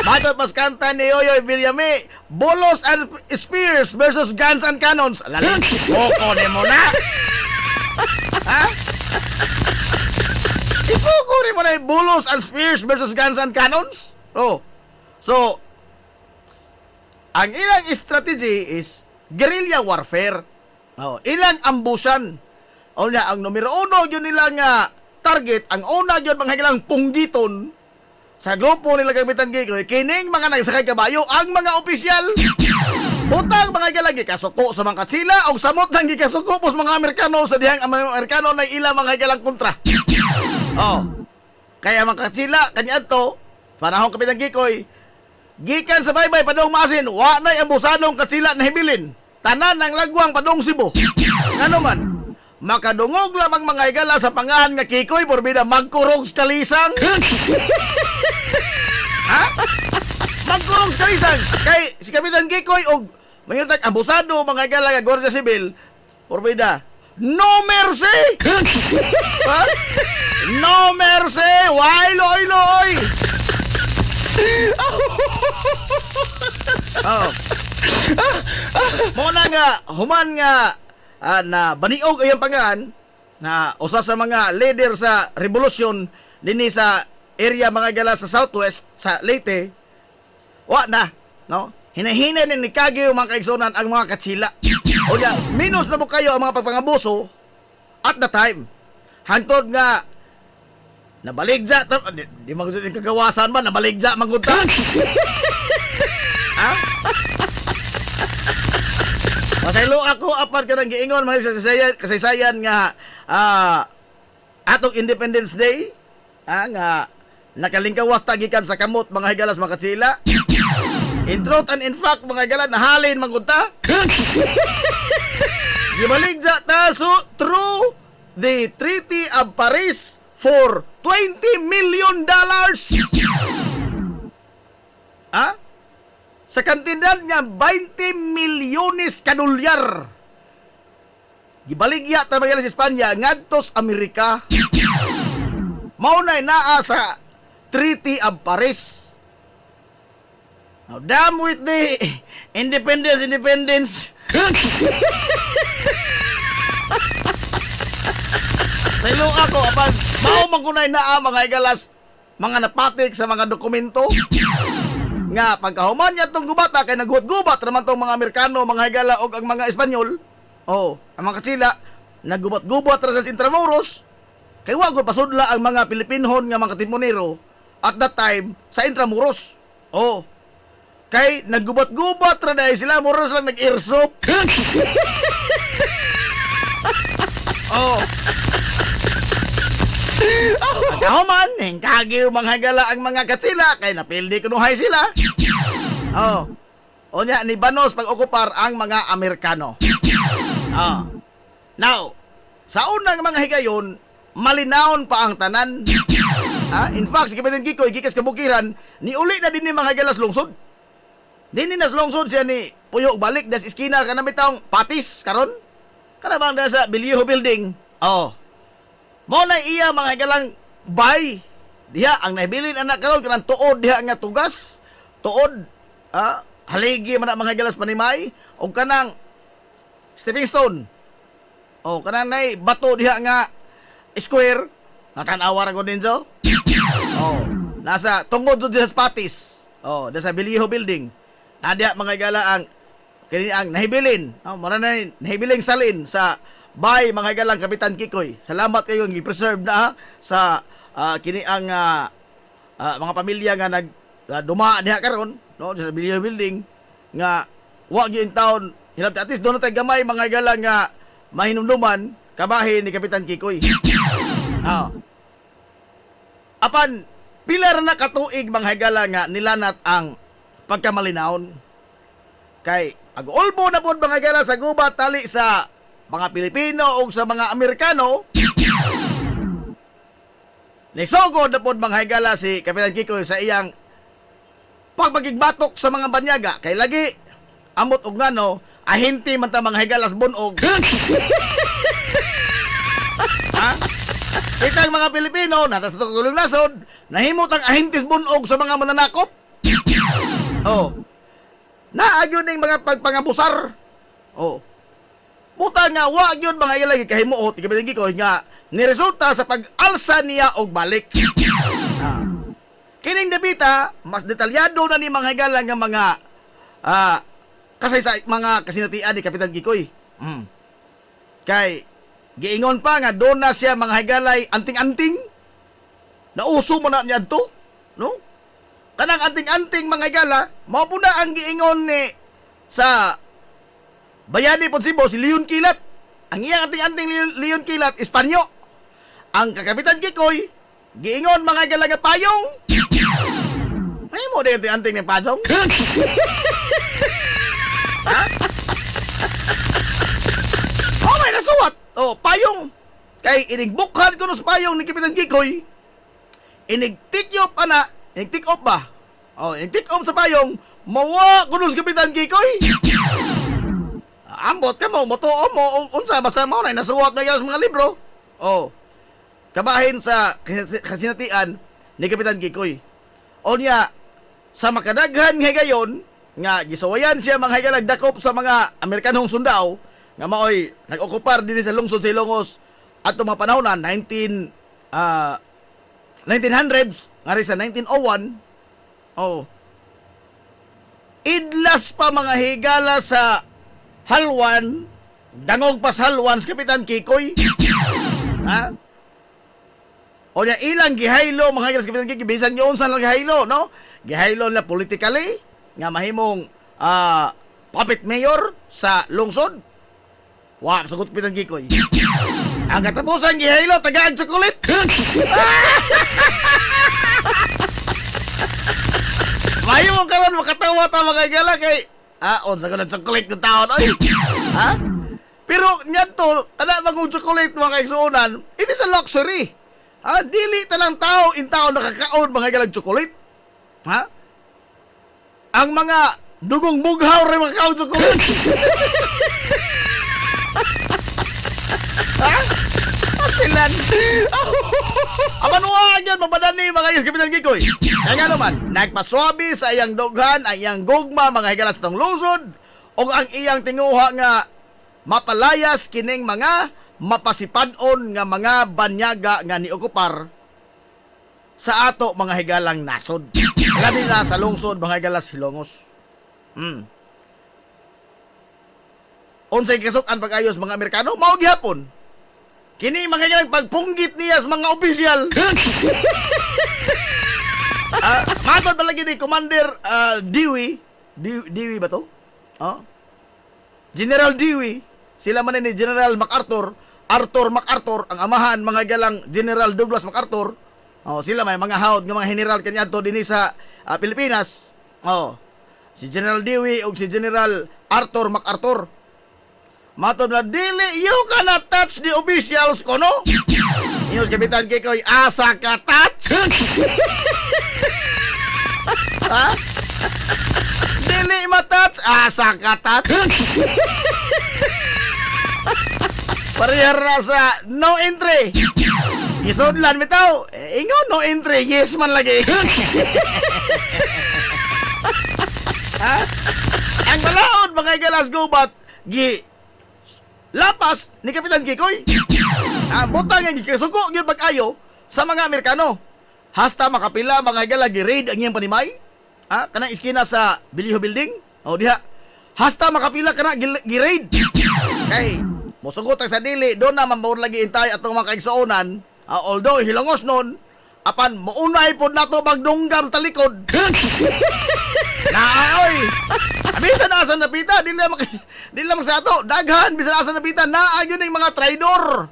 Batot mas kanta ni Yoyoy Villame, Bolos and Spears versus Guns and Cannons. Lalim, ismoko ni mo na. Ismoko ni mo na Bolos and Spears versus Guns and Cannons? So, ang ilang strategy is guerrilla warfare. Ilang ambushan. Ang numero 1 yun nila nga target, ang una yun mga higalang punggiton sa grupo nila Kapitan Kikoy, kining mga nagsakay kabayo, ang mga opisyal. Butang mga higala gikasuko sa mga katsila o samot nang gikasuko pos mga Amerikano sa dihang Amerikano na ilang mga higalang kontra. Oh. Kaya mga katsila kanya to panahon Kapitan Kikoy gikan sa baybay padong masin wa nay ambusadong katsila na hibilin. Tanan ng lagwang padong Cebu. Ngano man makadungog lamang mga higala sa pangahan nga Kikoy porbida magkurog sa kalisang. Ha? Magkurog sa kalisang kay si Kapitan Kikoy og mayutag abusado mga higala nga Guardia Civil porbida no mercy. Ha? No mercy. Why loy loy. Oh. Muna nga human nga na baniog ayang pangaan na usa sa mga leader sa revolusyon dinhi sa area mga gala sa Southwest sa Leyte. Wa na, no? Hinahina ni Kagyo mga kaigsonan ang mga katsila. O ya, minus na mo kayo ang mga pagpangabuso at the time. Hantod nga nabaligja di magusod yung kagawasan ba nabaligja mangunta. Ha? Masaylo ako apat ka nang giingon mga kasaysayan nga atong Independence Day nga nakalingkawas tagikan sa kamot mga higalas mga katsila. In truth and in fact mga higalas nahalin mangunta. Gibaligja ta so through the Treaty of Paris for $20 million. Ha? Sa kantidad nga 20 milyones kadolyar. Gibaligya ta mga sa Espanya ngadtos Amerika. Mao na naa sa Treaty of Paris. Now damn with the independence. Sa ilo ako apan mao man kunay naa mga higalas mga napatik sa mga dokumento. Nga pagkahuman niya tong gubata kay naghubat-gubat naman tong mga Amerikano, mga higala og ang mga Espanyol. Oh, ang mga katsila naggubat-gubat ra sa Intramuros. Kay wa gud pasudla ang mga Pilipinhon nga mga timonero at that time sa Intramuros. Oh. Kay naggubat-gubat ra dahil sila moros lang nag-airsoft. Oh. Pagkahuman, hingkagi mga higala ang mga katsila kay napildi kunuhay sila. Oh. O niya, ni Banos pag-okupar ang mga Amerikano. Oh. Now, sa unang mga higayon, malinawon pa ang tanan. In fact, si Kapitan Kikoy, gikas kabukiran, ni uli na din ni mga higalas lungsod. Dini nas lungsod siya ni Puyo balik das iskina ka na bitawng patis karon. Kana bang sa Bilyeho Building. Oh. Mo na iya mga higalang bay. Diha ang nabilin anak karon kanang tuod diha nga tugas. Tuod haligi man ang mga higalas panimay og kanang stepping stone. Oh, kanang nay bato diha nga square nakanawa ra gud ninyo. Oh, nasa tungod jud sa patis. Oh, sa Bilyeho Building. Nadia mga higala ang kini ang nahibilin. Oh, mara na nahibiling salin sa bay mga higalang Kapitan Kikoy. Salamat kayo nga i-preserve na sa kini ang mga pamilya nga nag duma diha karon no sa Bilyeho Building nga wa gyud taon hilabti at least doon tay gamay mga higala nga mahinumduman kabahin ni Kapitan Kikoy. Apan pila ra na katuig mga higala nga nilanat ang pagkamalinawon. Kay ag-ulbo na pod mga higala sa gubat tali sa mga Pilipino o sa mga Amerikano. Nisugod na pod mga higala si Kapitan Kikoy sa iyang pagpagigbatok sa mga banyaga. Kay lagi amot og ngano ahinti man ta mga higalas bunog. Ha? Itang mga Pilipino nata sa tulong nasod nahimot ang ahintis bunog sa mga mananakop. Oh. Naagyo ning mga pagpangabusar. Oh. Buta nga wa gyud mga ilagi kahimuot Kapitan Kikoy nga niresulta sa pag-alsa niya og balik. Kining debita mas detalyado na ni mga higala nga mga kasaysay mga kasinatian ni Kapitan Kikoy. Kay giingon pa nga doon na siya mga higalay anting-anting. Nauso mo na niya to, no? Kanang anting-anting mga higala, mao po na ang giingon ni sa Bayani Ponsibo si Leon Kilat. Ang iyang anting-anting Leon Kilat, Espanyo. Ang kakapitan Kikoy, giingon mga galaga payong. Ay mo din anting ng pasong. Ha? Oh, may nasuwat. Oh, payong. Kay inigbukhan ko no sa payong ni Kapitan Kikoy. Inig-take-off ana. Inig-take-off ba? Oh, inig-take-off sa payong. Mawa ko no sa Kapitan Kikoy. Ambot ka mo, motoom mo, unsa, basta mo na, nasuwat na yan sa mga libro. Oh, kabahin sa kasinatian ni Kapitan Kikoy. O niya, sa makadaghan nga gayon, nga gisawayan siya mga higalagdakop sa mga Amerikanong sundao, nga maoy, nag-okupar din sa lungsod sa Ilongos, at mga panahon na, 1900s, nga rin sa 1901, oh, idlas pa mga higala sa halwan, dangog pas halwan sa Kapitan Kikoy. Ha? O niya ilang gihaylo mga higala sa Kapitan Kikoy, bisan nyo unsan lang gihaylo, no? Gihaylo na politically, nga mahimong puppet mayor sa lungsod. Wa, sagot Kapitan Kikoy. Ang katapusan gihaylo, tagaan chocolate. Mahimong karon makatawa ta mga higala kay on sa kanang chocolate ng taon, oy. Ha? Pero niyan to, ana magong chocolate mga kaigsuonan, it is a luxury. Ha? Dili talang tao in taon nakakaon mga galang chocolate. Ha? Ang mga dugong bughaw rin makakaon chocolate. Ha? Asilan. Amanuwa yan, mabadani mga Kapitan Kikoy. Kaya naman, nagpaswabi sa iyang dughan, ang iyang gugma, mga higalas ng lungsod, o ang iyang tinguha nga mapalayas kining mga mapasipadon nga mga banyaga nga niokupar sa ato mga higalang nasod. Labi na sa lungsod, mga higalas Hilongos. Unsay kasukan pag-ayos mga Amerikano, mao gihapon. Kini mga higalang pagpunggit niya sa mga opisyal. Matod ba lagi ni Commander Dewey? Dewey ba to? General Dewey. Sila man ni General MacArthur. Arthur MacArthur, ang amahan mga galang General Douglas MacArthur. Sila may mga hawd ng mga general kanyato din sa Pilipinas. Si General Dewey o si General Arthur MacArthur. Matod na dili, you cannot touch the officials ko, no? Inos Kapitan Kikoy, asa ka touch? Ha? Dili matouch, asa ka touch? Parehar na sa no entry. Isudlan bitaw. Ingon no entry, yes man lagi. Ha? Ang balaod mga galas gubat lapas ni Kapitan Kikoy. Butang nga gikasuko gyud pag-ayo sa mga Amerikano. Hasta makapila mga higala gi-raid ang iyang panimay. Kanang iskina sa Biliho Building. O diha. Hasta makapila kana gi-raid. Kay mosugot ang sa dili do na mambaur lagi intay atong mga kaigsuonan. Although Hilongos nun, apan maunay pod nato magdunggar sa likod. Naoy. Bisan asa napita, di lang sa ato daghan bisan asa napita naa gyud ning mga traidor.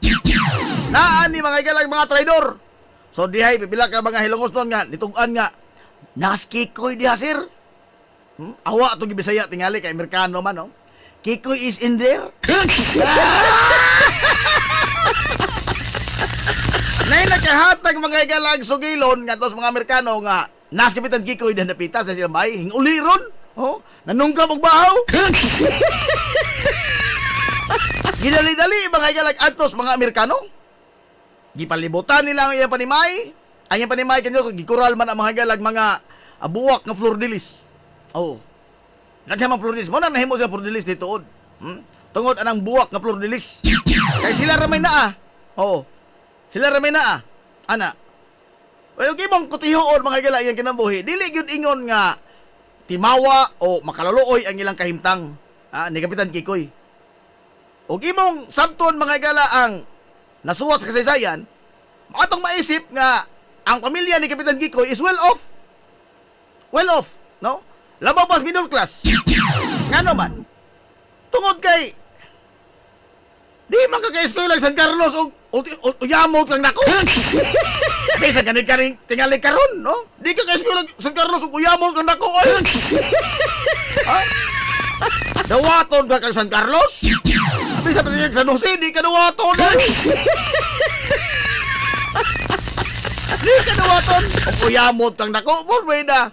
Naa ni mga galang mga traidor. So dihay pipila ka mga Hilongos nun nga nitug-an nga nas Kikoy diha sir. Awa to gibisaya tingali kay Amerikano man, no. Kikoy is in there. Nay nakahatag mga galang sugilon nga tos mga Amerikano nga nas Kapitan Kikoy diha napita sa silang bahay hinguliron. Nanungkap og bahaw. Gidali-dali mga galag atos mga Amerikano. Gipalibutan nila ang iyang panimay. Ang iyang panimay kanyo gikural man ang mga galag mga buwak nga flor de lis. Naghimang flor de lis. Mo nang nahimo sa flor de lis dito. Tungod anang buwak nga flor de lis. Kay sila ramay naa. Sila ramay naa. Ana. Well, gibang kutihoon mga galag iyang kinabuhi. Dili gyud ingon nga timawa o makalaluoy ang ilang kahimtang ni Kapitan Kikoy. O imong sabton mga gala ang nasuwat sa kasaysayan, makatong maisip nga ang pamilya ni Kapitan Kikoy is well off. Well off, no? Lababas middle class. Nga naman, tungod kay di man ka kay lang San Carlos o yamot kang nako. Bisa ganit ka rin tingali karon, no? Di ka kay lang San Carlos o yamot kang nako. Ay. Ha? Dawaton ka kang San Carlos? Bisa pa rin San Jose, di ka dawaton. Di ka dawaton o yamot kang nako. Porbida.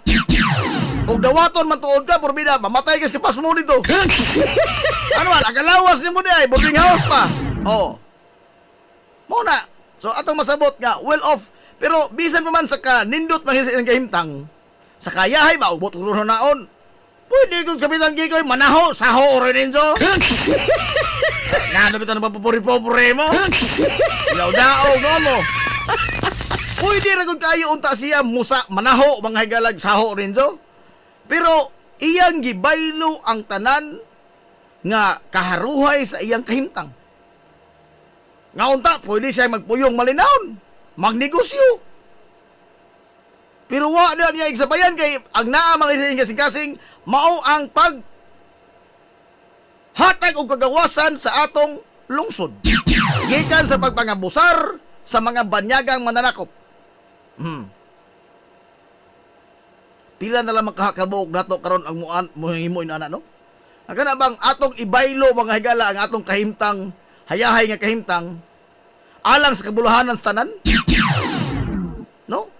O dawaton man tuod ka, porbida, mamatay ka sa pas mo dito. Ano man, agalawas ni mo di ay, boarding house pa. Oo. Muna. So, atong masabot nga, well off. Pero, bisan pa man sa nindot mahil sa ilang kahimtang, sa kayahay, maubot kung naon. Pwede kung kapitan Kikoy, manaho, saho, Renenzo. Nga, nabitan na papupuri-popuri mo. Ilaw-daog, no mo. Pwede rin kung kayo unta siya, musa, manaho, mga higalag, saho, Renzo. Pero, iyang gibaylo ang tanan nga kaharuhay sa iyang kahimtang. Nga unta, pwede siya magpuyong malinawon, magnegosyo. Pero wa na niya igsabayan kay ang naa mga kasing-kasing mao ang pag hatag og kagawasan sa atong lungsod. Gikan sa pagpangabusar sa mga banyagang mananakop. Pila na lang makakabuok nato karon ang muhimo inana no? Aga na bang atong ibaylo mga higala ang atong kahimtang hayahay nga kahimtang alang sa kabuluhanan sa tanan? No?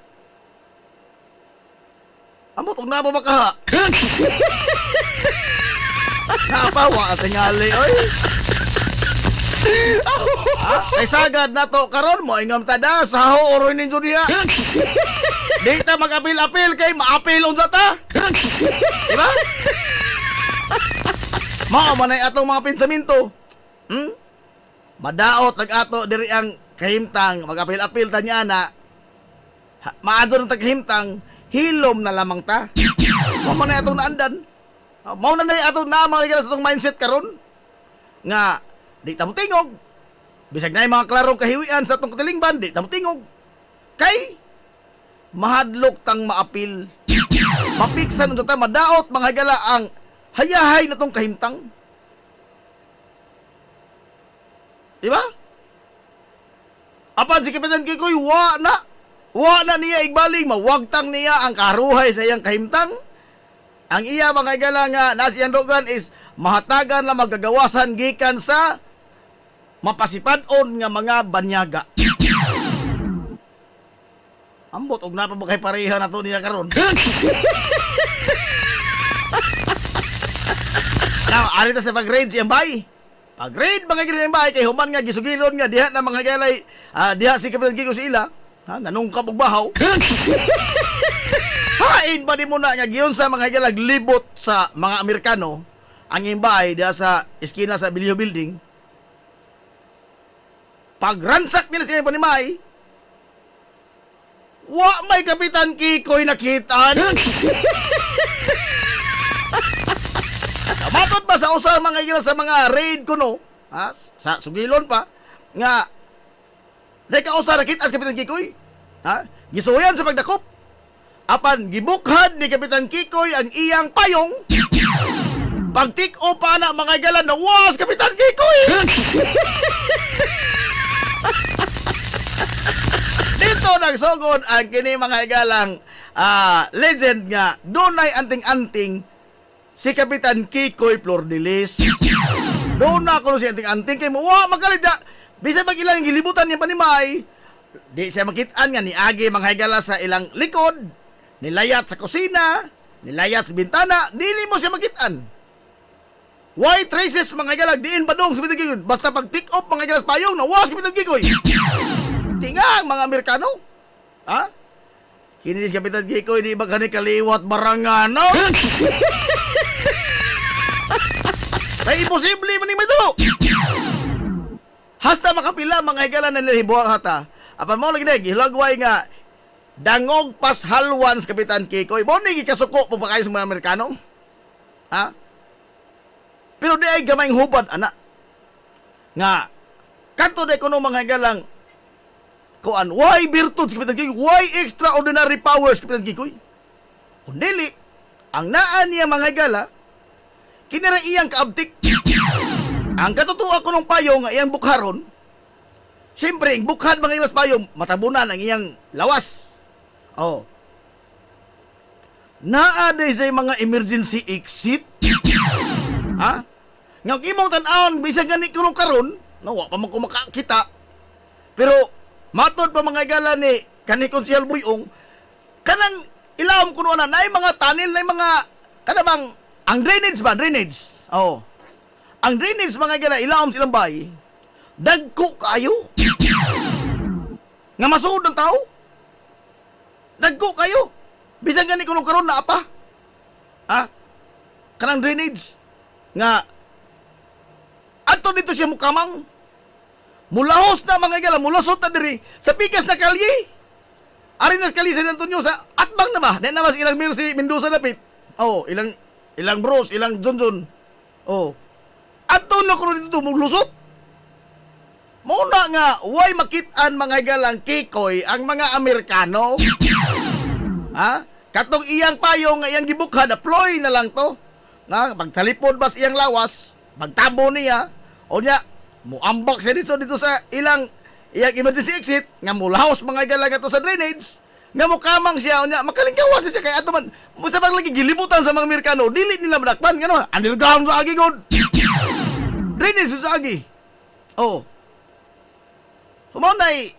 Amot og napa makaha. Napawa ang tingali oy. Ay sagad nato karon mo ingam tada sa ho oroy ninyo diha. Di ta mag-apil-apil kay maapil unsa ta? Diba? Mao man ay atong mga pensamento. Madaot nag-ato diri ang kahimtang, mag-apil-apil ta niya na maadto ng taghimtang, hilom na lamang ta. Mao man ay atong naandan. Mao na nay atong na mga sa atong mindset karon nga di ta mo tingog. Bisag na mga klarong kahiwian sa atong katilingban, di ta mo tingog. Kay mahadlok tang maapil. Mapiksan unta ta madaot mga higala ang hayahay na tong kahimtang. Diba? Apan si Kapitan Kikoy, wa na niya igbaling, mawagtang niya ang karuhay sa iyang kahimtang. Ang iya mga higala nga nasiyang dogan is mahatagan lang magagawasan gikan sa mapasipad-on nga mga banyaga. Ambot og napa ba kay pareha na to niya karon. Now, arita sa pag-raid siyang bay. Pag-raid mga ganyan bay kay human nga gisugilon nga diha na mga galay, diha si Kapitan Kiko sila, nanungkap og bahaw. Hain ba di mo na nga giyon sa mga galag libot sa mga Amerikano ang imbay diha sa eskina sa Bilio Building. Pag-ransak nila siya panimay, wa may Kapitan Kikoy nakitaan. Matod ba sa usa mga gila sa mga raid kuno, sa sugilon pa nga deka usa nakita sa Kapitan Kikoy, gisuyan sa pagdakop. Apan gibukhad ni Kapitan Kikoy ang iyang payong. Pagtik-o pa na mga gala na was Kapitan Kikoy. Dito nagsugod ang kini mga igalang legend nga dunay anting-anting si Kapitan Kikoy Flordelis. Doon na ako si anting-anting kay mo magalida. Bisa pag ilang gilibutan niya panimay, di siya makitaan nga ni agi mga higala sa ilang likod, nilayat sa kusina, nilayat sa bintana, dili mo siya makitaan. Why traces mga higala diin ba dong sa Kapitan Kikoy? Basta pag tick off mga higala sa payong na was Kapitan Kikoy. Tingang mga Amerikano. Kini si Kapitan Kikoy di ba kani kaliwat barangano? Ay imposible man ni ito. Hasta makapila mga higala na lihibuang hata. Apan mo lagi na gilagway nga dangog pas halwan sa Kapitan Kikoy. Mo ni gikasuko po pa kayo sa mga Amerikano? Pero di ay gamayng hubad ana. Nga kanto de kuno mga higalang kuan, why virtud si Kapitan Kikoy? Why extraordinary powers Kapitan Kikoy? Kundili, ang naan niya mga higala, kinira iyang kaabtik. Ang katutuwa ko ng payo nga iyang bukharon, siyempre, ang bukhad mga ilas payo, matabunan ang iyang lawas. Oh. Naaday sa mga emergency exit? Ha? Nga imong tan-aon, bisag gani kuno karon, nawa pa man ko makakita. Pero, matod pa mga igala ni kani Konsehal Buyong, kanang ilawom kuno na, na mga tunnel, na mga, kanabang, ang drainage ba? Drainage. Oh. Ang drainage mga igala, ilawom silang bay, dagko kayo. Nga masuod ng tao? Dagko kayo. Bisan gani kulong karon na apa? Ha? Kanang drainage. Nga, ato dito siya mukamang. Mulahos na mga igala, mulasot na diri sa pikas na kalye. Ari na kalye San Antonio sa atbang na ba? Dahil na mas ilang Mercy Mendoza napit. Oh, ilang bros, ilang Johnson. Oh. Ato na kuno dito mulusot. Muna nga, why makitaan mga igalang kikoy ang mga Amerikano? Ha? Katong iyang payo nga iyang gibukha, deploy na lang to. Na, pagtalipod bas iyang lawas, pagtabo niya, o niya, muambak siya dito sa iyang emergency exit, nga mulaos mga igalang ato sa drainage, nga mukamang siya, o niya, makalingkawas na siya, kaya ato man, musabang lagi gilibutan sa mga Amerikano, dili nila madakpan, gano'n, underground sa agi, God. Drainage sa agi. Oh. So, maunay,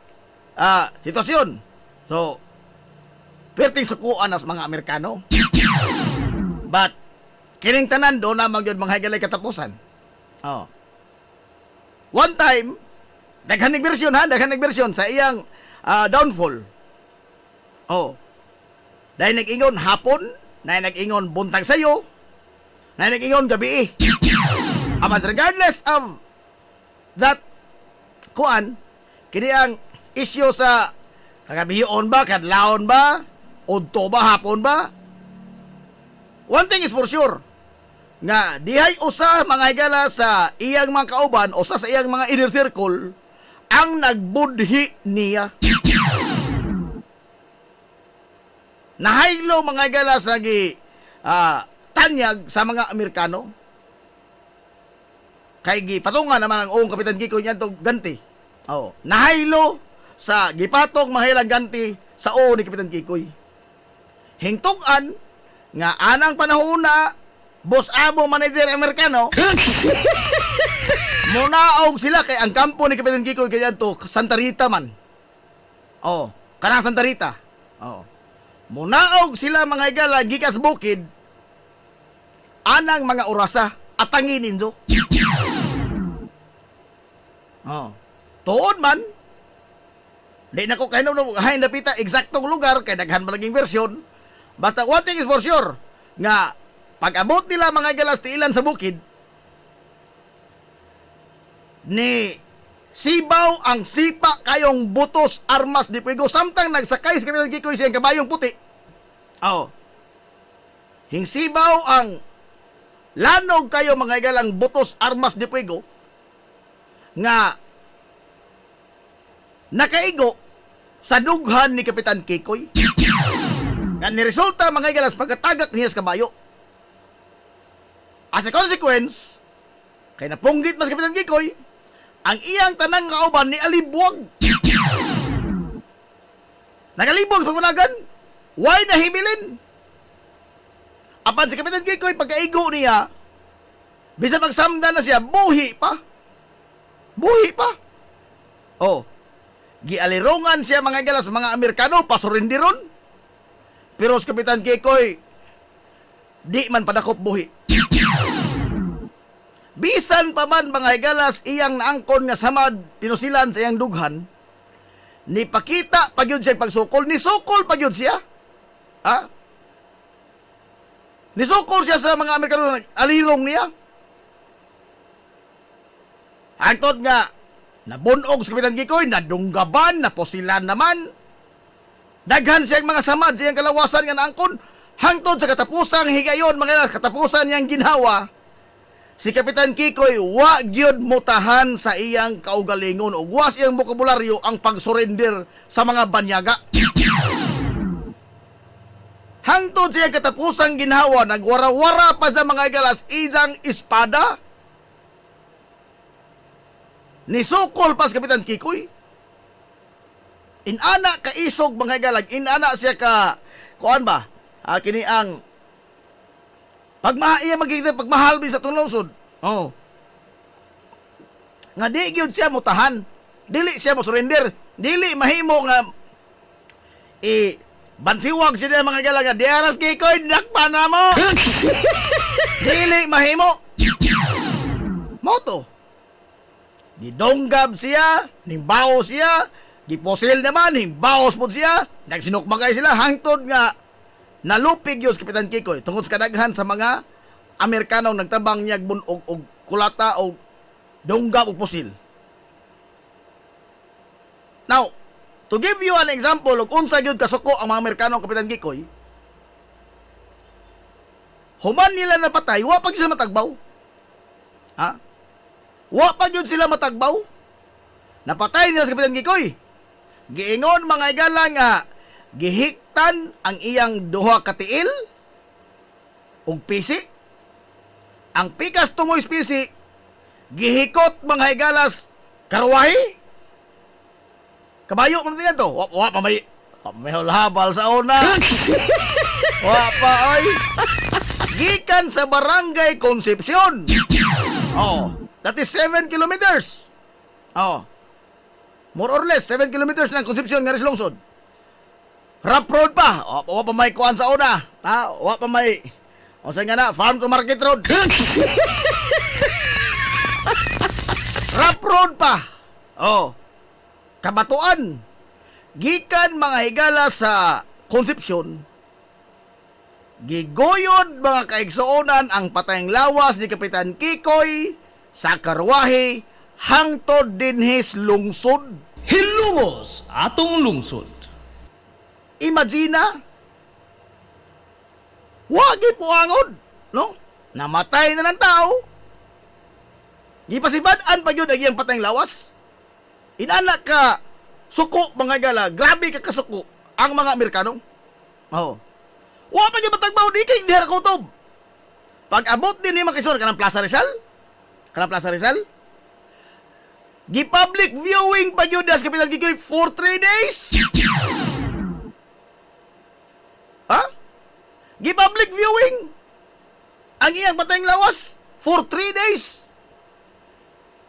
sitwasyon. So, perting sukuan as mga Amerikano. But, kining tanan do na magyod mga higalay katapusan. Oh. One time, daghan nagbersyon sa iyang downfall. Oh. Dahil nag-ingon hapon, dahil nag-ingon buntag sayo, dahil nag-ingon gabi. But regardless of that kuan, kini ang issue sa kagabion ba, kadlaon ba, udto ba, hapon ba? One thing is for sure, nga dihay usa mga higala sa iyang mga kauban o sa iyang mga inner circle ang nagbudhi niya. Nahaylo mga higala sa tanyag sa mga Amerikano. Kay gipatungan naman ang Kapitan Kikoy niya to ganti. Oh, nahaylo sa gipatong mahilag ganti sa ni Kapitan Kikoy. Hingtugan nga anang panahon na boss amo manager Amerikano munaog sila kay ang kampo ni Kapitan Kikoy kaya to Santa Rita man. Oh, kanang Santa Rita. Oh. Munaog sila mga igala gikas bukid anang mga orasa at tanginin do. Oh. Tuod man. Di na ko kayo hain napita eksaktong lugar kay daghan malaging versyon. Basta one thing is for sure nga pag-abot nila mga galas tiilan sa bukid ni sibaw ang sipa kayong butos armas di puego samtang nagsakay sa Kapitan Kikoy siyang kabayong puti. Oh. Hingsibaw ang lanog kayo mga galang butos armas di puego nga nakaigo sa dughan ni Kapitan Kikoy. Nga niresulta mga igalas pagkatagak niya sa kabayo. As a consequence, kay napunggit mas Kapitan Kikoy, ang iyang tanang kauban ni alibwag. Nagalibwag sa pagmanagan, why nahimilin? Apan si Kapitan Kikoy pagkaigo niya, bisa magsamda na siya, buhi pa. Buhi pa. Oh, gialirongan siya mga galas mga Amerikano, pasurindiron. Pero si Kapitan Kikoy, di man padakop buhi. Bisan pa man mga galas iyang naangkon nga samad pinusilan sa iyang dughan, ni pakita pagyud siya pagsukol, ni sukol pagyud siya. Ha? Ni sukol siya sa mga Amerikano, alirong niya. Hangtod nga, nabunog sa Kapitan Kikoy, nadunggaban, naposilan naman. Daghan siyang mga samad, siyang kalawasan nga naangkon. Hangtod sa katapusang higayon, mga katapusan niyang ginawa, si Kapitan Kikoy, wa gyud mutahan sa iyang kaugalingon o wa siyang bokabularyo ang pagsurrender sa mga banyaga. hangtod siya katapusang ginhawa, nagwara-wara pa sa mga galas ijang espada. Nisukol pa sa Kapitan Kikoy. Inana ka isog mga galag, inana siya ka, kuan ba? Kini ang pagmahal sa itong lungsod. Oh. Nga di gyud siya mutahan. Dili siya mo surrender. Dili mahimo nga bansiwag siya mga galag, diaras Kikoy, nakpa na mo. Dili mahimo. Moto. Gidonggab siya, nimbaho siya, giposil naman, nimbaos po siya, nagsinukmagay sila, hangtod nga nalupig yun si Kapitan Kikoy tungkol sa kadaghan sa mga Amerikanong nagtabang niyag og kulata o donggab o posil. Now, to give you an example of unsa gyud kasuko ang mga Amerikanong Kapitan Kikoy, human nila napatay, wa pa gyud sila matagbaw. Ha? Wa pa gyud sila matagbaw. Napatay nila sa Kapitan Kikoy. Giingon mga igala nga gihiktan ang iyang duha ka tiil ug pisi. Ang pikas tungoy pisi gihikot mga igalas karwahe. Kabayo man niya to. Wa pa may habal sa una. Wa pa ay gikan sa Barangay Concepcion. Oh, that is 7 kilometers. Oh. More or less 7 kilometers ng Concepcion nga lungsod. Rough road pa. Wa pa may kuan sa una. Wa pa may o sa nga na farm to market road. Rough road pa. Oh. Kabatuan. Gikan mga higala sa Concepcion. Gigoyod mga kaigsuonan ang patayang lawas ni Kapitan Kikoy sa karwahe hangtod din his lungsod. Hilungos atong lungsod. Imagina, wagi po angod, no? Namatay na ng tao. Gipasibad-an pa yun ang iyang patayang lawas. Inanak ka, suko mga gala, grabe ka kasuko ang mga Amerikano. Oh. Wa pa yung matagbaw di kay hindi kutob. Pag abot din ni makisor kanang Plaza Rizal, gi-public viewing pa yun sa Kapitan Kikoy for 3 days. Ha? Gi-public viewing ang iyang patayang lawas for 3 days.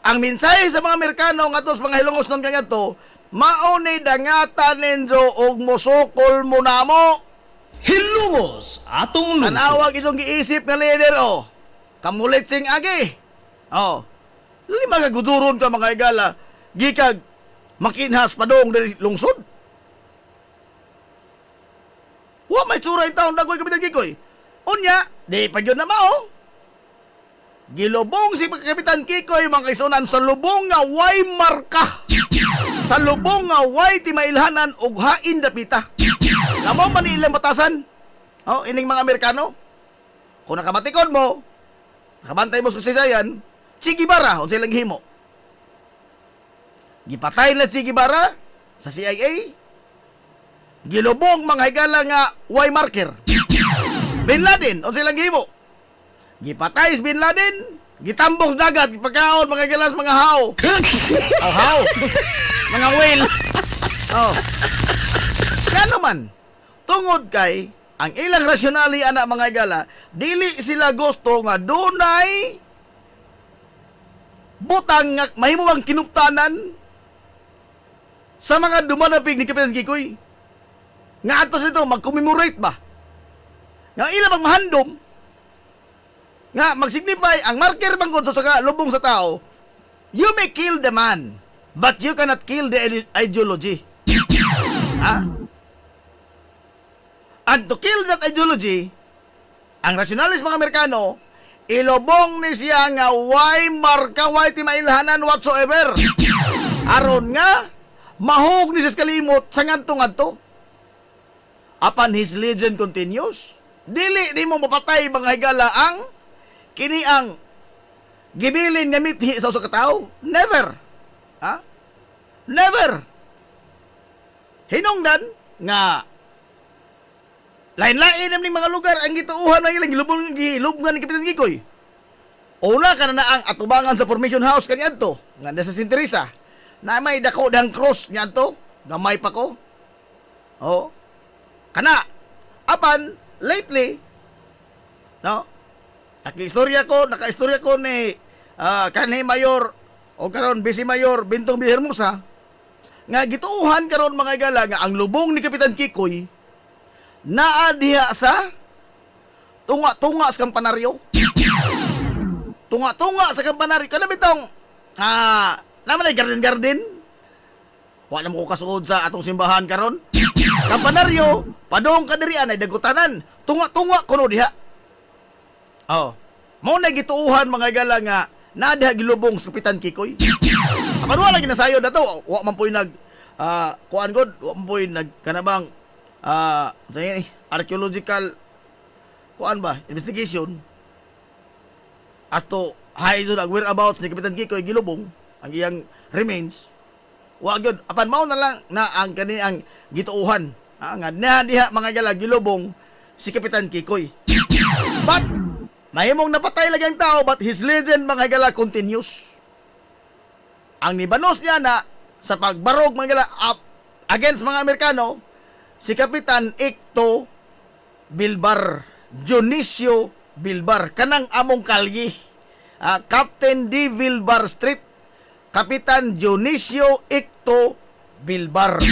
Ang mensahe sa mga Amerikano nga tos mga hilongos nun kanya to, maunay dangatan ninyo og musukol mo na mo. Hilungos atong lungsod. Tanawag itong giisip nga leader, oh. Kamulitsing agi. Oh. Lima ka guduron ka mga igala, gikag makinhas padong dari lungsod. Wa may tsura yung taon dagoy Kapitan Kikoy. Unya, di pa yun na mao. Gilubong si Kapitan Kikoy mga kaisunan sa lubong nga way marka. Sa lubong nga way timailhanan og hain dapita. Namo man ilang batasan. Oh, ining mga Amerikano. Kung nakabatikod mo, nakabantay mo sa sisayan, Che Guevara, o silang himo. Gipatay na Che Guevara sa CIA. Gilubong mga higala nga Y marker. Bin Laden, o silang himo. Gipatay si Bin Laden, gitambok sa dagat, pagkaon mga higalas mga haw. Oh, haw. Mga whale. Oh. Kano man, tungod kay ang ilang rasyonali anak mga higala, dili sila gusto nga dunay butang nga mahimo bang kinuptanan sa mga dumanapig ni Kapitan Kikoy. Nga atos nito mag-commemorate ba? Nga ila bang mahandom nga mag-signify ang marker bang sa saka lubong sa tao. You may kill the man, but you cannot kill the ideology. Ha? And to kill that ideology, ang rationalist mga Amerikano, ilobong ni siya nga why marka, why timailhanan whatsoever. Aron nga, mahog ni siya kalimot sa ngadto-ngadto. Upon his legend continues, dili ni mo mapatay mga higala ang kini ang gibilin nga mithi sa usa ka tawo. Never. Ha? Never. Hinungdan nga Lain-lain naman mga lugar ang gituuhan na ilang gilubngan ni Kapitan Kikoy. Una ka na ang atubangan sa Formation House kanyan to, nga sa St. Teresa, na may dako dang cross niyan to, gamay pa ko. Oh. Kana, apan, lately, no? Naka-istorya ko ni kanhi Mayor, o karon Vice Mayor Bintong Hermosa, nga gituuhan karon mga igala nga ang lubong ni Kapitan Kikoy naa diha sa tunga-tunga sa kampanaryo. Tunga-tunga sa kampanaryo. Kana bitong naman ay garden-garden. Wala mo ko kasuod sa atong simbahan karon. Kampanaryo, padong kadirian ay dagutanan. Tunga-tunga kuno diha. Oh. Mao na gituuhan mga igala nga naa diha gilubong sa Kapitan Kikoy. Apan wala ginasayod na to. Wa man po'y kuan god, wa man po'y kanabang archaeological kuan ba, investigation ato hay do ang whereabouts ni Kapitan Kikoy gilubong ang iyang remains. Wa gyud apan mao na lang na ang kani ang gituuhan nga na diha mga igala gilubong si Kapitan Kikoy. But mahimong napatay lagi ang tao, but his legend mga igala continues. Ang nibanos niya na sa pagbarog mga igala against mga Amerikano, si Kapitan Icto Bilbar, Dionisio Bilbar, kanang among kalye, Captain D. Bilbar Street, Kapitan Dionisio Icto Bilbar.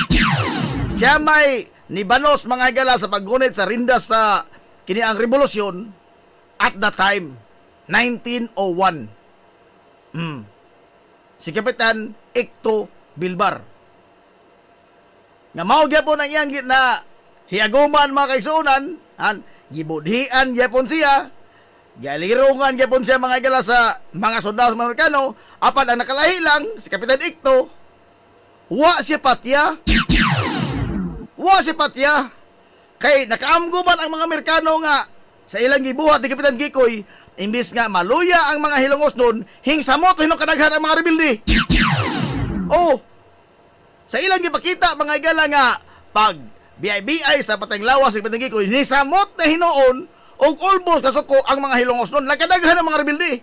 Siya may nibanos mga igala sa paggunit sa rindas sa kini ang revolusyon at the time 1901. Si Kapitan Icto Bilbar nga mao gyapon ang iyang na hiaguman mga kaigsuonan, gibudhian gyapon siya, galirungan gyapon siya mga igala sa mga soldado Amerikano. Apan ang nakalahi lang si Kapitan Icto, wa si patya kay nakaamguman ang mga Amerikano nga sa ilang gibuhat ni Kapitan Kikoy, imbis nga maluya ang mga hilongos nun, hingsamot hinong kadaghan ang mga rebelde. Oh, sa ilang gipakita mga igala nga pag BI sa patayng lawas ni Kapitan Kikoy, hisamot na hinoon og almost kasuko ang mga hilongos nun, nagkadaghan ang mga rebelde.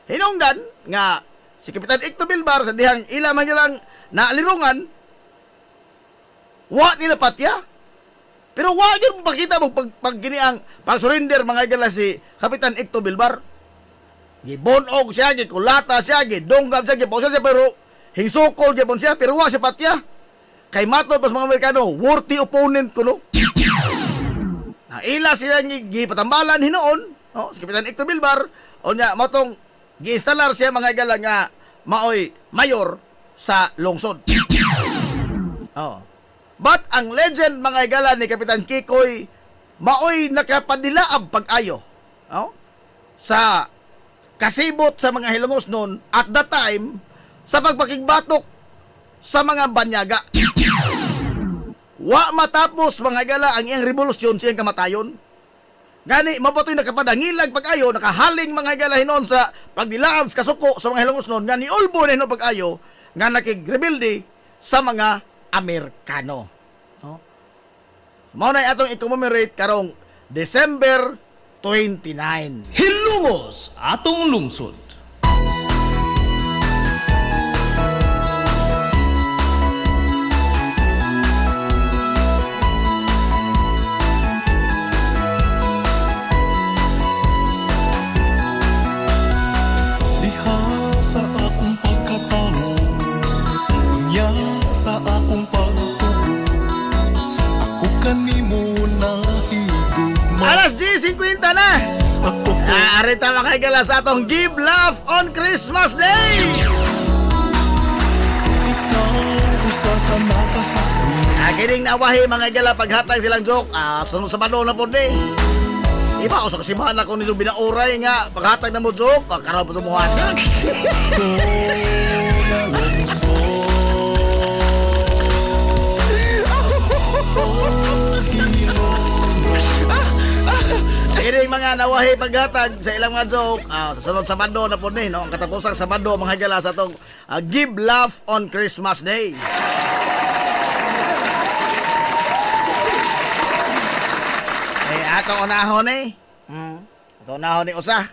Hinungdan nga si Kapitan Icto Bilbar sa dihang ilang mga ilang naalirungan, wa nila patya. Pero wag yun pakita mo pag gini ang pag-surrender mga igala si Kapitan Icto Bilbar. Gibonog siya, gikulata siya, gidunggal siya, gipausa siya, pero hingsukol gyapon siya, pero wa siya patya. Kay matod pas mga Amerikano, worthy opponent kuno. Ila siya gipatambalan hinoon, si Kapitan Icto Bilbar, o nya matong gi-instalar siya mga igala nga maoy mayor sa lungsod. But ang legend mga igala ni Kapitan Kikoy maoy nakapadilaab pag-ayo sa kasibot sa mga hilongos noon at the time sa pagpakigbatok sa mga banyaga. Wa matapos mga igala ang iyang revolusyon siyang kamatayon. Gani mabutoy nakapadangilag pag-ayo, nakahaling mga igala hinon sa pagdilaab sa kasuko sa mga hilongos noon, gani ulbo na hinon pag-ayo nga nakigrebelde sa mga Amerikano. Mao na atong i-commemorate karong December 29. Hilumos atong lungsod. Diha sa akong pagkatao, nya sa akong pagtubo, ako kanimo na higugma. Alas 10:50 na. Arita mga igala sa atong Give Love on Christmas Day. Kining nawahi mga igala paghatag silang joke. Sunod sa balo na po di. Iba ako sa kasimahan ako nito binauray nga paghatag na mo joke. Karoon po sumuhan. Kining mga nawahi paghatag sa ilang mga joke. Sa sunod sa bando na po ni. Ang katapusang sa bando mga igala sa atong Give Love on Christmas Day. Atong unahon eh. Atong unahon ni usa.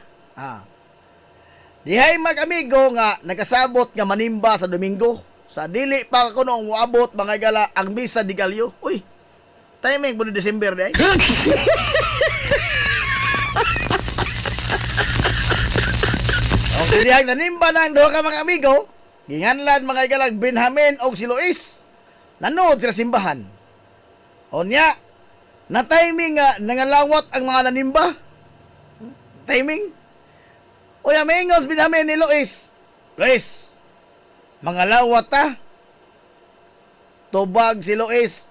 Dihay mag-amigo nga nagkasabot nga manimba sa Domingo. Sa dili pa kuno moabot mga gala ang misa di Galyo. Uy. Timing bulan December day. Okay, dihay nanimba ng duha ka mga amigo. Ginganlan mga galag Benjamin og si Luis. Nanood sila simbahan. Onya, na timing nga nangalawat ang mga nanimba. Timing. O yung mingos binamin ni Luis. Luis, mangalawat ta. Tubag si Luis.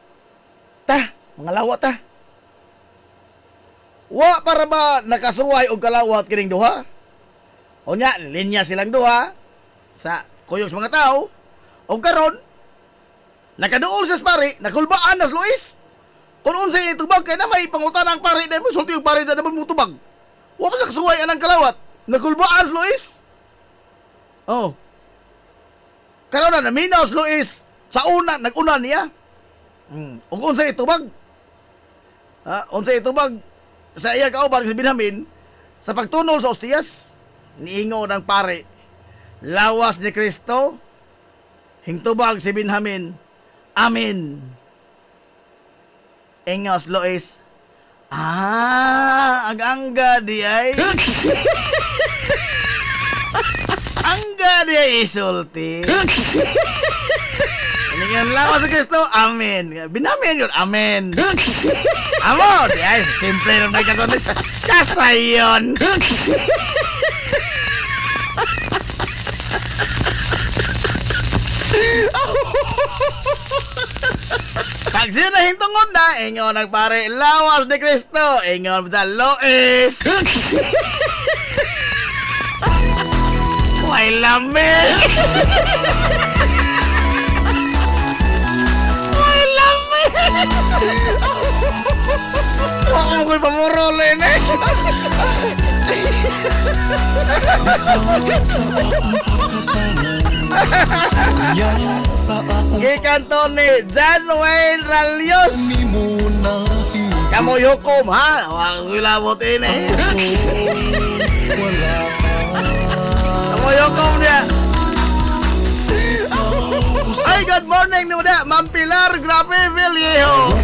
Ta, mangalawat ta. Wa para ba nakasuway og kalawat kining duha? O nya, linya silang duha sa kuyog sa mga tao. O karon, nakaduol sa pari, nakulbaan nas Luis. Kung unsay itubag kay na may pangutan ang pari dahil sulti yung pari dahil naman mutubag. Wa pa sa kasuway anang kalawat. Nakulbaan Luis. Oh. Karon na naminaw Luis sa una, nag-una niya. Ug unsay itubag? Unsay itubag sa iya kauban si Benjamin sa pagtunol sa ostiyas. Niingo ng pare, lawas ni Kristo, hingtubag si Benjamin, amen. Ingos Luis, ang angga di ay. Angga di ay isulti. Ini lawas ni Kristo, amen. Benjamin yun, amen. Amo, di ay, simple nung nagkasunis. Kasayon. Pag sinahin tungod na, ingon nagpare, lawas ni Kristo, ingon sa Lois. Way lamig. Way lamig. Wala mo ko'y pamurolin eh. Gikanto ni John Wayne Ralios. Kamu yukom ha? Wang wilabot ini. Kamu yukom dia. Ay, good morning nuda, Ma'am Pilar Grabe Villejo.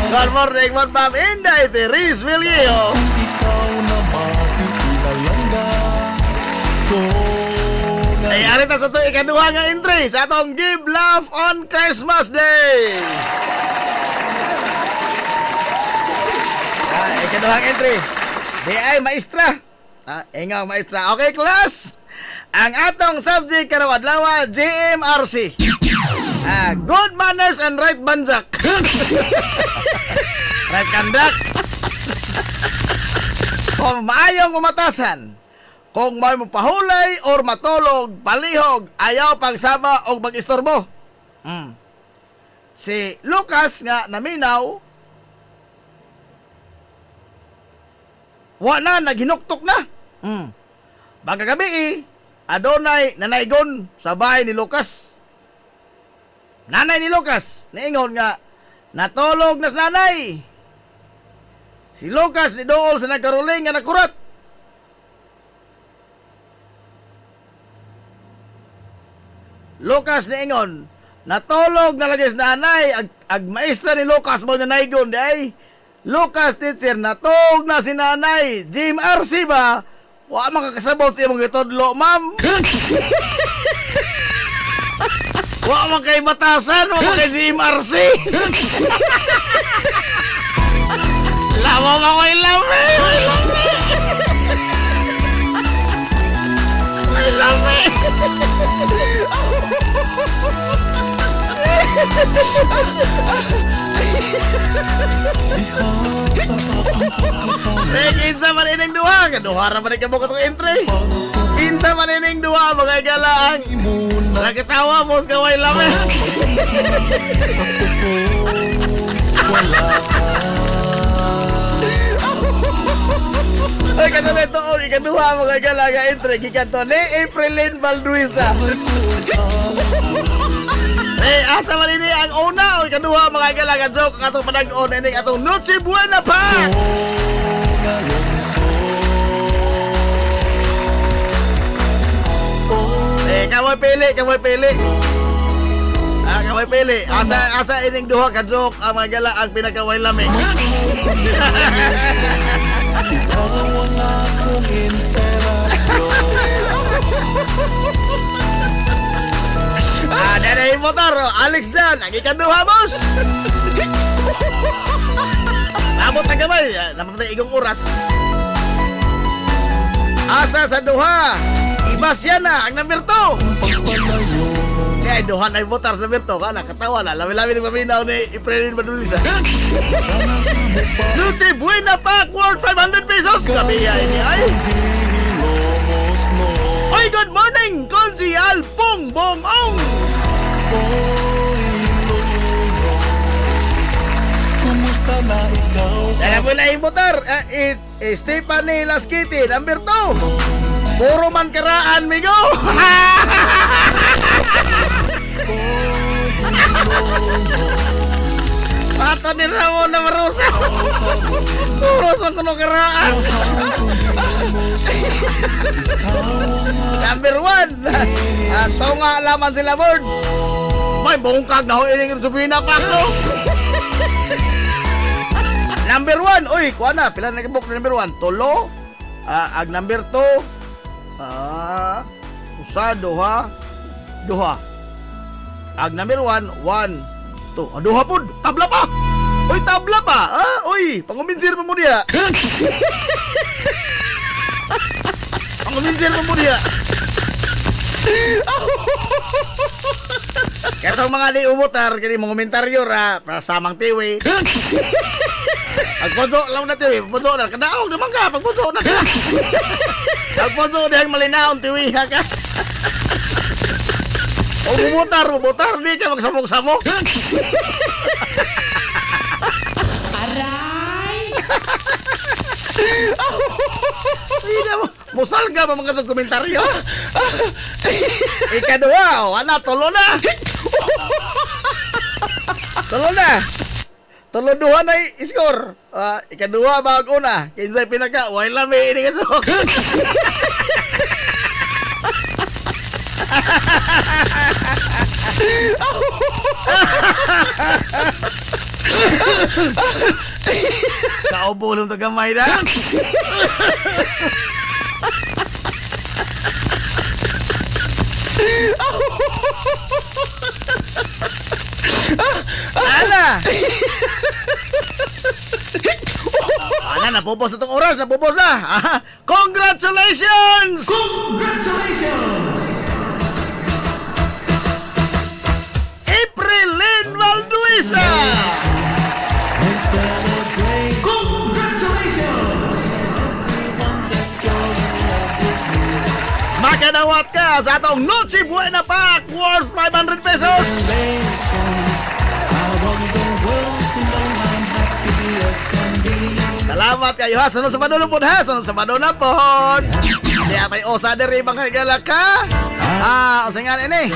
Good morning, Ma'am Inday Teres Villejo. Ay, arita sa ito, ikaduha nga entry sa atong Give Love on Christmas Day. Ikaduha nga entry. Di ay maestra. Ingaw maestra. Okay, class. Ang atong subject karawad lawa, GMRC. Good manners and right banjak. Right conduct. Kung maayong pumatasan, kung may mapahulay or matulog, palihog, ayaw pagsama o mag-istorbo. Si Lucas nga naminaw, wala naghinuktok na. Baga gabi adonay nanaygon sa bahay ni Lucas. Nanay ni Lucas, niingon nga, natulog na sa nanay. Si Lucas ni dool sa nagkaruling nga nakurat. Lucas niingon, natulog na lagi sa nanay, ag maestra ni Lucas mo na naigon, day. Lucas teacher, natulog na si nanay. Jim RC ba? Wa makakasabot sa imong gitudlo, ma'am. Wa makay batasan, wa makay Jim RC. Lawa ba ko ilami? Ilami. Kinsa man ining duha, kaduha ra man kamo katong entry. Kinsa man ining duha mga galang. Nagkatawa mo sa kaway lame. Ay katong ito, ikaduha mga galang entry gikanto ni Aprilyn Balduisa. Asa man ini ang una o ikaduha mga igala joke katong panag-on ini atong Noche Buena pa. Kamoy pili. Kamoy pili. Asa ining duha ka joke ang mga igala ang pinakaway lamig. Ikaw ang akong inspirasyon. Dada motor, Alex Jan, ang ikaduha, boss. Abot na gamay, namatay igong oras. Asa sa duha, ibas yan na, ang number 2. Kaya duha na yung motor sa number 2, katawa na, lami-lami ng paminaw ni Ifrelin Madulis. Noche Buena Pack worth 500 pesos. Gabi ini ay. Oy, good morning, Konsihal Pong Bong-ong. Kumusta na ikaw? Dala mo na yung motor. Stephanie Laskiti, number 2. Puro man karaan, migo. Pata ni Ramon na marusa. Puros ang kuno karaan. Number 1. Ato nga laman sila, Board. May bungkag na ho ining Subina pa ko. Number 1. Uy, kuha na. Pila na nag-book na number 1? Tulo. Ag number 2. Usa, duha. Ag number 1, 1, 2. Duha po. Tabla pa. Uy, tabla pa. Uy, panguminsir mo diya. Panguminsir mo diya. Kaya itong mga di umutar, kaya mga komentaryo ra, para samang tiwi. Pagpunso lang na tiwi, pagpunso na, kadaog naman ka, pagpunso na ka. Pagpunso na yung malinaon tiwi ha ka. O umutar, di ka magsamok-samok. Aray! Hindi mo, musal ka ba mga komentaryo? Ikaduha, wala, tulo na. Tulo duha na i-score. Ikaduha, bag una. Kinsay pinaka, wala may iningasok. Kaubo lang tagamay na. Ana! Napupos na itong oras, napupos na! Congratulations! Congratulations! Ifrelin Valduisa! Congratulations! Makanawat ka sa atong Noche Buena Pack worth 500 pesos! Salamat kayo ha. Sunod sa Sabado na po ha. Sunod sa Sabado na po. Kaya may osa diri mga higala ka. Osa nga ini.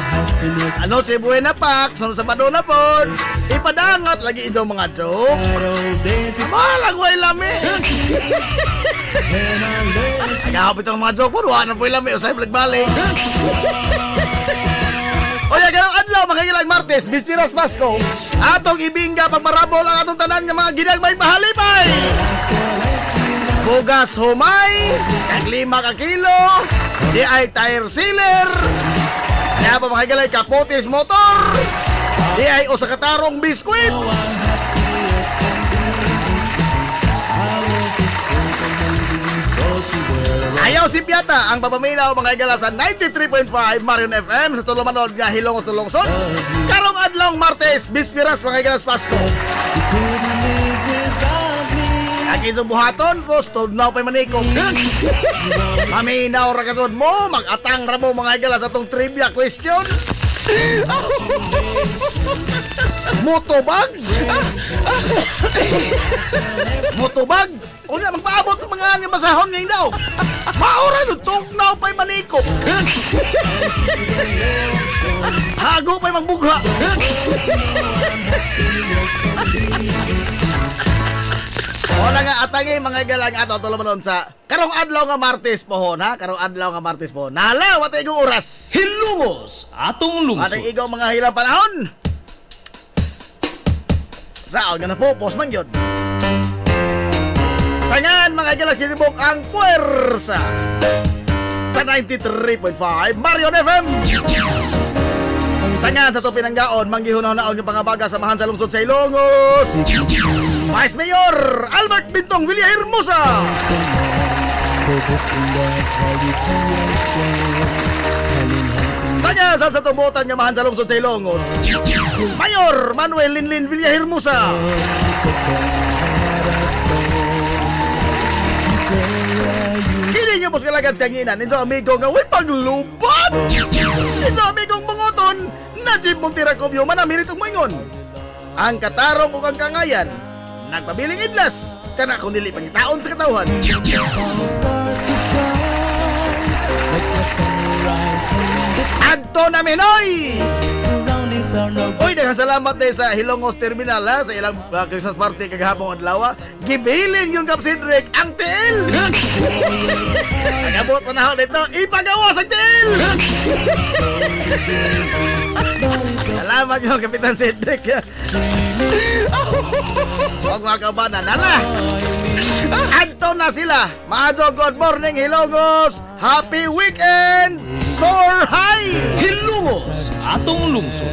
Noche Buena Pack. Sunod sa Sabado na po. Ipadangat lagi ito mga joke. Malagway lami. Nagahapit ang mga joke po. Wala na po lami. Usay blagbalik. Oya, ganang adlaw, makikilang Martes, Bispiras Pasko. Atong ibingga pagmarabol ang atong tanan ng mga ginagmay mahalipay. Bugas humay, kag 5 ka kilo, di ay tire sealer. Kaya pa makikilang kapotis motor, di ay usa ka tarong biskwit. Ayaw si Piata ang papaminaw mga igala sa 93.5 Marion FM sa Tulumanod nga Hilongos Tulungsod. Karong adlaw Martes, Bispiras mga igala sa Pasko. Ang isang buhaton, postod na pa'y manikong. Maminaw rakatod mo, mag-atang ramo mga igala sa tong trivia question. Motobag? Motobag? Una, magpaabot sa mga masahon ngayon daw. Maura, tugnaw pa'y manikop. Hago pa yung magbugha. Wala nga atangi mga galang ato tulo manon sa karong adlaw nga Martes pohon ha, karong adlaw nga Martes pohon. Nala watay igong oras. Hilungos atong lungsod. Watay igong mga hilang panahon. Saan nga na po, post man yun. Sangan mga galang sinibok ang puwersa sa 93.5 Marion FM. Sangan sa to pinanggaon, manggihunahon yung pangabaga samahan sa lungsod sa Ilongos. Vice Mayor Albert Bintong Villahermosa. Sangan sa tubutan nga mahan sa lungsod sa Ilongos. Mayor Manuel Linlin Villahermosa. Kini nyo pos kalagad kanginan, ito amigo nga way paglubat. Ito amigong bungoton, najib mong tirakobyo manamilit ang maingon. Ang katarong ug ang kangayan, nagpabiling idlas, kana kung dili pangitaon sa katawhan. Adto na Minoy! Uy, daghang salamat din sa Hilongos Terminal ha, sa ilang Christmas party kagahapon adlaw. Gibilin yung Kap Cedric ang tiil. Nagabot na ako dito, ipagawa sa tiil. Salamat yung Kapitan Cedric. Huwag mga kabanan, hala. Adto na sila. Maadyo, good morning Hilongos. Happy weekend. Soar high. Hilungos atong lungsod.